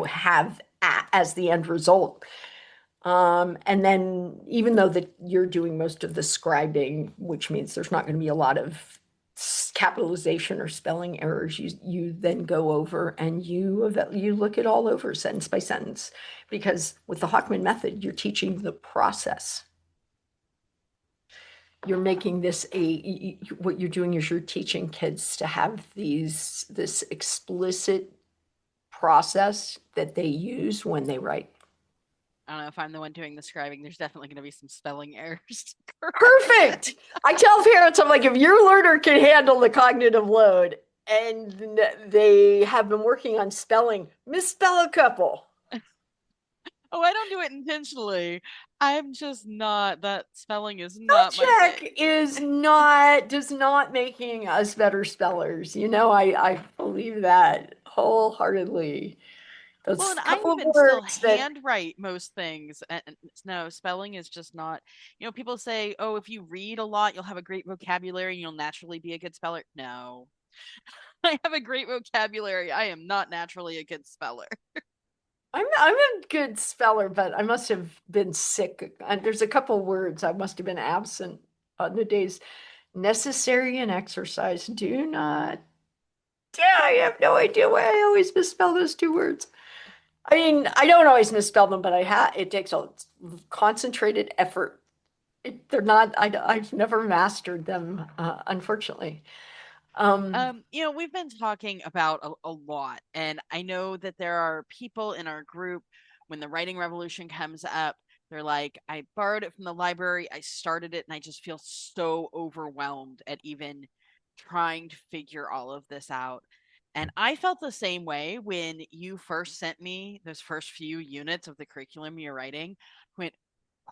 have as the end result. And then even though that you're doing most of the scribing, which means there's not going to be a lot of capitalization or spelling errors, you then go over and you look it all over sentence by sentence, because with the Hochman method, you're teaching the process. You're making this what you're doing is you're teaching kids to have this explicit process that they use when they write. I don't know if I'm the one doing the scribing. There's definitely going to be some spelling errors. Perfect. I tell parents, I'm like, if your learner can handle the cognitive load and they have been working on spelling, misspell a couple. Oh, I don't do it intentionally. I'm just not, that spelling is Spell not my check thing. does not making us better spellers. I believe that wholeheartedly. Well, Those and I couple of even still words that, handwrite most things. And no, spelling is just not, people say, oh, if you read a lot, you'll have a great vocabulary and you'll naturally be a good speller. No, I have a great vocabulary. I am not naturally a good speller. I'm a good speller, but I must have been sick. And there's a couple words I must have been absent on the days. Necessary and exercise. Do not. Yeah, I have no idea why I always misspell those two words. I mean, I don't always misspell them, but it takes a concentrated effort. They're not, I've never mastered them, unfortunately. Um, We've been talking about a lot, and I know that there are people in our group when the writing revolution comes up, they're like, I borrowed it from the library, I started it, and I just feel so overwhelmed at even trying to figure all of this out. And I felt the same way when you first sent me those first few units of the curriculum you're writing. I went,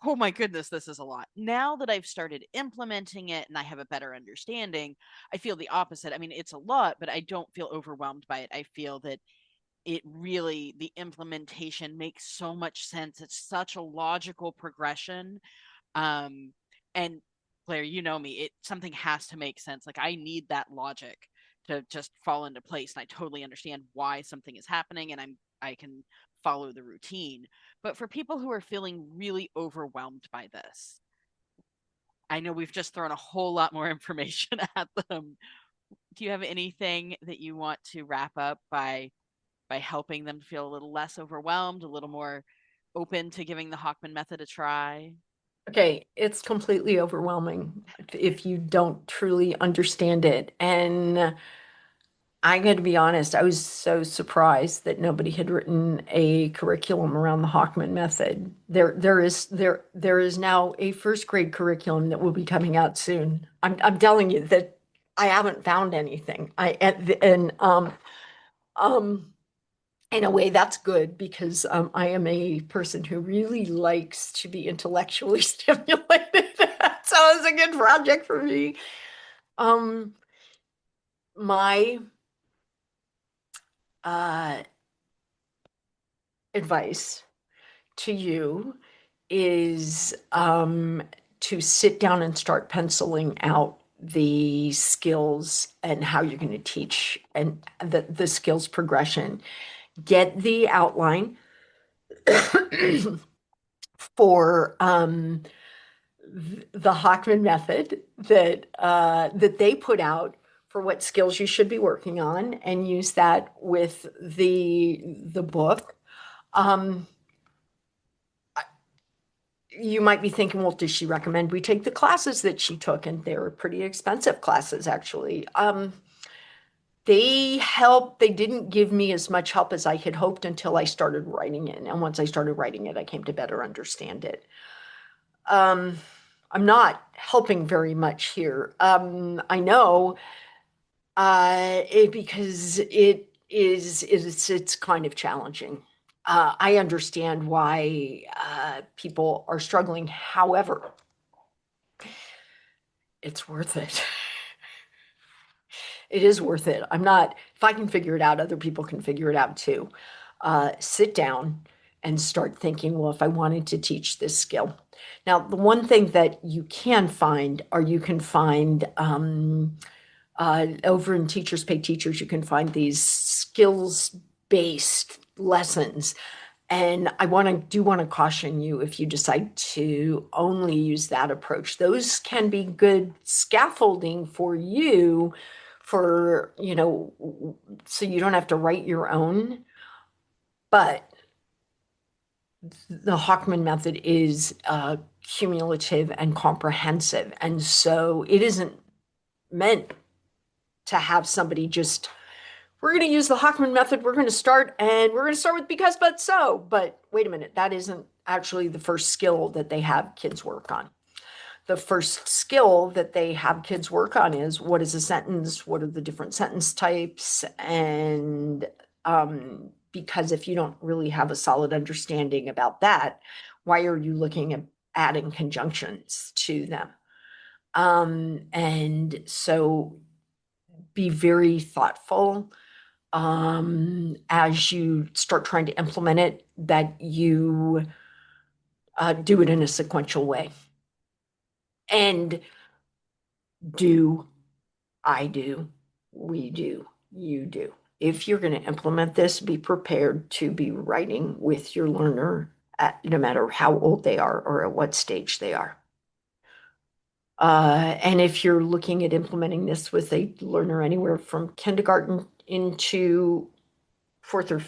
oh my goodness, this is a lot. Now that I've started implementing it and I have a better understanding, I feel the opposite. I mean, it's a lot, but I don't feel overwhelmed by it. I feel that it really, the implementation makes so much sense. It's such a logical progression. And Blair, you know me, something has to make sense. Like I need that logic to just fall into place. And I totally understand why something is happening and I can follow the routine. But for people who are feeling really overwhelmed by this, I know we've just thrown a whole lot more information at them. Do you have anything that you want to wrap up by helping them feel a little less overwhelmed, a little more open to giving the Hochman method a try? okay, it's completely overwhelming if you don't truly understand it. And I'm going to be honest, I was so surprised that nobody had written a curriculum around the Hochman method. There is now a first grade curriculum that will be coming out soon. I'm telling you that I haven't found anything. Um in a way that's good because I am a person who really likes to be intellectually stimulated. So it's a good project for me. Um my uh advice to you is to sit down and start penciling out the skills and how you're going to teach and the skills progression. Get the outline for the Hochman method that they put out for what skills you should be working on, and use that with the book. Um, you might be thinking, well, does she recommend we take the classes that she took? And they were pretty expensive classes, actually. They didn't give me as much help as I had hoped until I started writing it. And once I started writing it, I came to better understand it. Um, I'm not helping very much here. I know because it's kind of challenging. I understand why people are struggling. However, it's worth it. It is worth it. If I can figure it out, other people can figure it out too. Sit down and start thinking, well, if I wanted to teach this skill. Now, the one thing that you can find, or you can find over in Teachers Pay Teachers, you can find these skills-based lessons. And I want to caution you if you decide to only use that approach. Those can be good scaffolding for you for, so you don't have to write your own. But the Hochman method is cumulative and comprehensive. And so it isn't meant to have somebody just, we're going to use the Hochman method. We're going to start with because, but so. But wait a minute, that isn't actually the first skill that they have kids work on. The first skill that they have kids work on is what is a sentence? What are the different sentence types? And because if you don't really have a solid understanding about that, why are you looking at adding conjunctions to them? And so be very thoughtful as you start trying to implement it, that you do it in a sequential way. And do, I do, we do, you do. if you're going to implement this, be prepared to be writing with your learner at no matter how old they are or at what stage they are. And if you're looking at implementing this with a learner anywhere from kindergarten into fourth or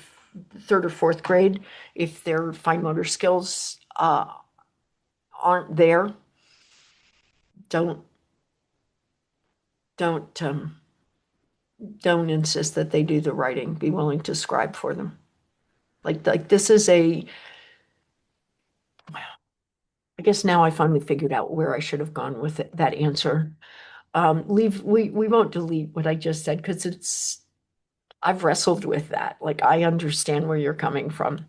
third or fourth grade, if their fine motor skills aren't there, don't don't don't insist that they do the writing. Be willing to scribe for them. Like this is a. I guess now I finally figured out where I should have gone with that answer. We won't delete what I just said because I've wrestled with that. Like I understand where you're coming from.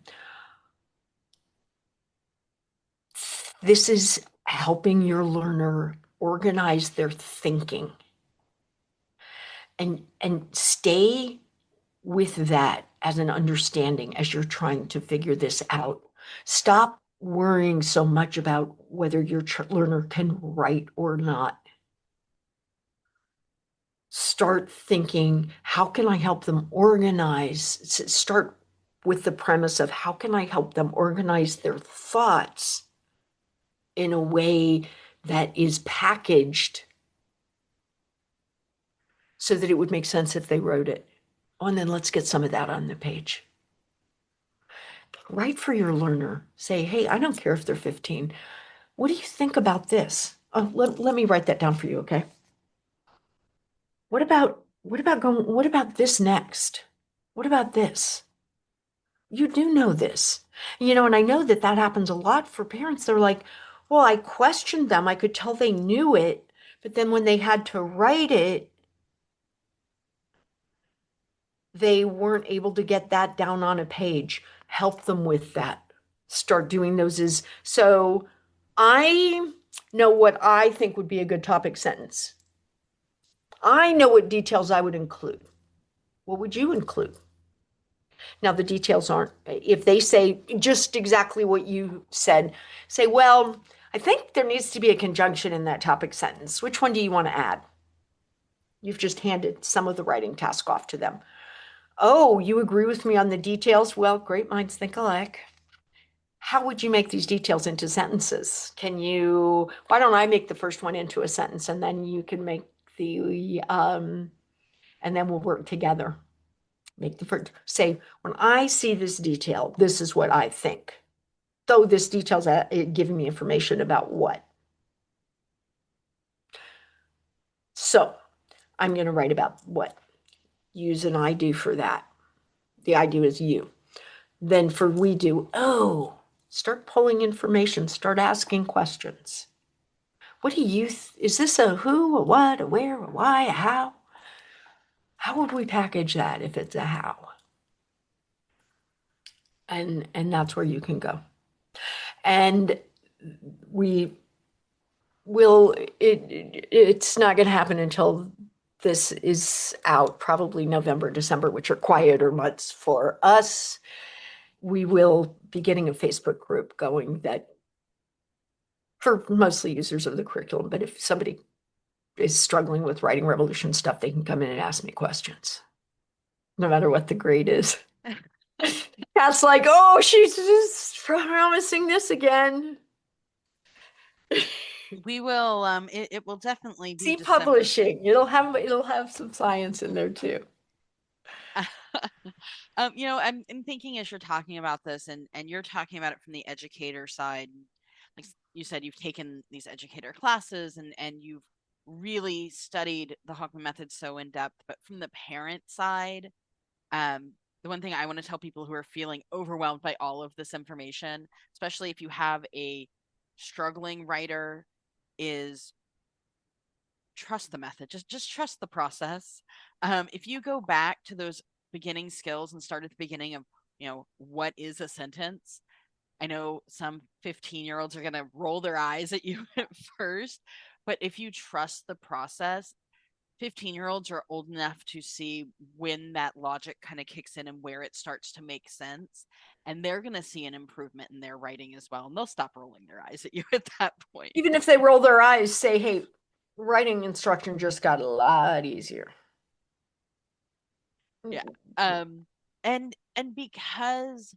This is helping your learner organize their thinking and stay with that as an understanding as you're trying to figure this out. Stop worrying so much about whether your learner can write or not. Start thinking, how can I help them organize? Start with the premise of how can I help them organize their thoughts in a way that is packaged so that it would make sense if they wrote it. Oh, and then let's get some of that on the page. Write for your learner. Say, hey, I don't care if they're 15. What do you think about this? Oh, let me write that down for you, okay? What about this next? What about this? You do know this. And I know that that happens a lot for parents. They're like, well, I questioned them. I could tell they knew it, but then when they had to write it, they weren't able to get that down on a page. Help them with that. Start doing those so I know what I think would be a good topic sentence. I know what details I would include. What would you include? Now, the details aren't, if they say just exactly what you said, say, well, I think there needs to be a conjunction in that topic sentence. Which one do you want to add? You've just handed some of the writing task off to them. Oh, you agree with me on the details? Well, great minds think alike. How would you make these details into sentences? Why don't I make the first one into a sentence and then you can make and then we'll work together. Make the first, say, when I see this detail, this is what I think. Though this detail's giving me information about what. So I'm going to write about what. Use an I do for that. The I do is you. Then for we do, start pulling information, start asking questions. What do you, is this a who, a what, a where, a why, a how? How would we package that if it's a how? And that's where you can go. And we will, it's not going to happen until this is out, probably November, December, which are quieter months for us. We will be getting a Facebook group going that for mostly users of the curriculum, but if somebody is struggling with writing revolution stuff, they can come in and ask me questions, no matter what the grade is. Kat's like, oh, she's just promising this again. We will it will definitely be See December. publishing. It'll have some science in there too. I'm thinking as you're talking about this and you're talking about it from the educator side, like you said, you've taken these educator classes and you've really studied the Hochman Method so in depth, but from the parent side, the one thing I want to tell people who are feeling overwhelmed by all of this information, especially if you have a struggling writer, is trust the method. Just trust the process. If you go back to those beginning skills and start at the beginning of, what is a sentence? I know some 15-year-olds are going to roll their eyes at you at first, but if you trust the process, 15-year-olds are old enough to see when that logic kind of kicks in and where it starts to make sense. And they're going to see an improvement in their writing as well. And they'll stop rolling their eyes at you at that point. Even if they roll their eyes, say, hey, writing instruction just got a lot easier. Yeah. Um, and because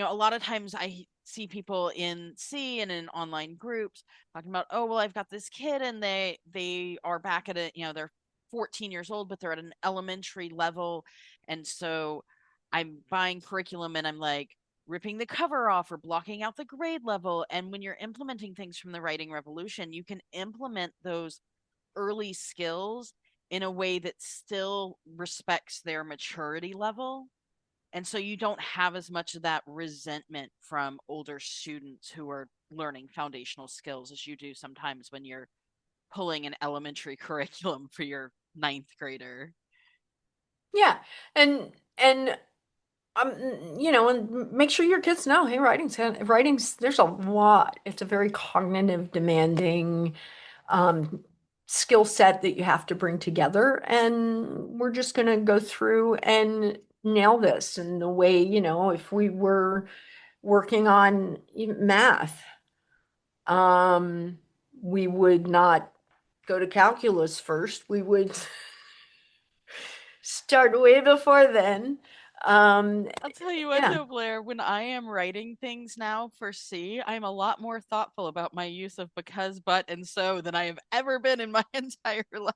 a lot of times I see people in C and in online groups talking about, oh, well, I've got this kid and they are back at they're 14 years old, but they're at an elementary level. And so I'm buying curriculum and I'm like ripping the cover off or blocking out the grade level. And when you're implementing things from the writing revolution, you can implement those early skills in a way that still respects their maturity level, and so you don't have as much of that resentment from older students who are learning foundational skills as you do sometimes when you're pulling an elementary curriculum for your ninth grader. Yeah. And and make sure your kids know, hey, writing's there's a lot. It's a very cognitive demanding um, skill set that you have to bring together. And we're just going to go through and nail this in the way, if we were working on math, um, we would not go to calculus first. We would start way before then. Um, I'll tell you what, yeah. though, Blair, when I am writing things now for C, I'm a lot more thoughtful about my use of because, but, and so than I have ever been in my entire life.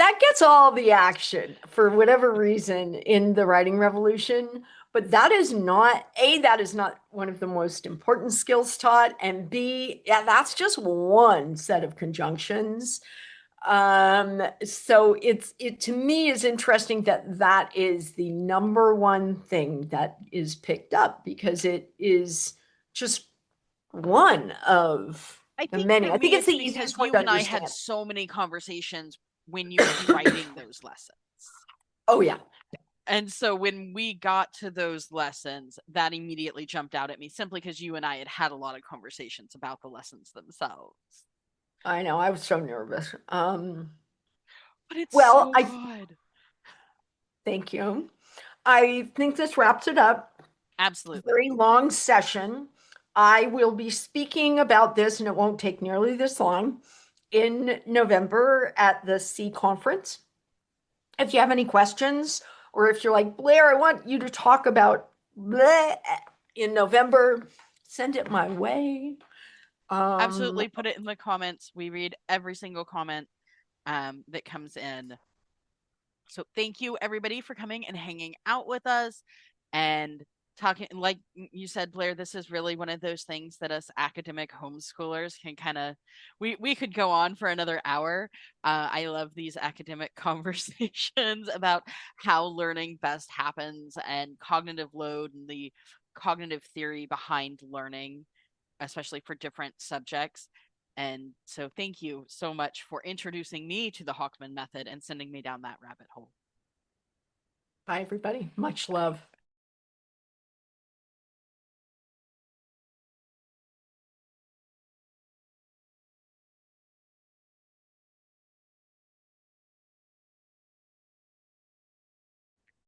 That gets all the action for whatever reason in the writing revolution. But that is not one of the most important skills taught. And B, yeah, that's just one set of conjunctions. So it to me is interesting that that is the number one thing that is picked up because it is just one of I the think for many. I think me, it's the it's because easiest one to you and I had understand. so many conversations when you were writing those lessons. Oh yeah. And so when we got to those lessons, that immediately jumped out at me simply because you and I had had a lot of conversations about the lessons themselves. I know, I was so nervous. But it's Well, so I good. thank you. I think this wraps it up. Absolutely. Very long session. I will be speaking about this, and it won't take nearly this long, in November at the C conference. If you have any questions, or if you're like, Blair, I want you to talk about bleh in November, send it my way. Um, Absolutely. Put it in the comments. We read every single comment that comes in. So thank you, everybody, for coming and hanging out with us and talking. Like you said, Blair, this is really one of those things that us academic homeschoolers can kind of, we could go on for another hour. I love these academic conversations about how learning best happens and cognitive load and the cognitive theory behind learning, especially for different subjects. And so thank you so much for introducing me to the Hochman method and sending me down that rabbit hole. bye, everybody. Much love.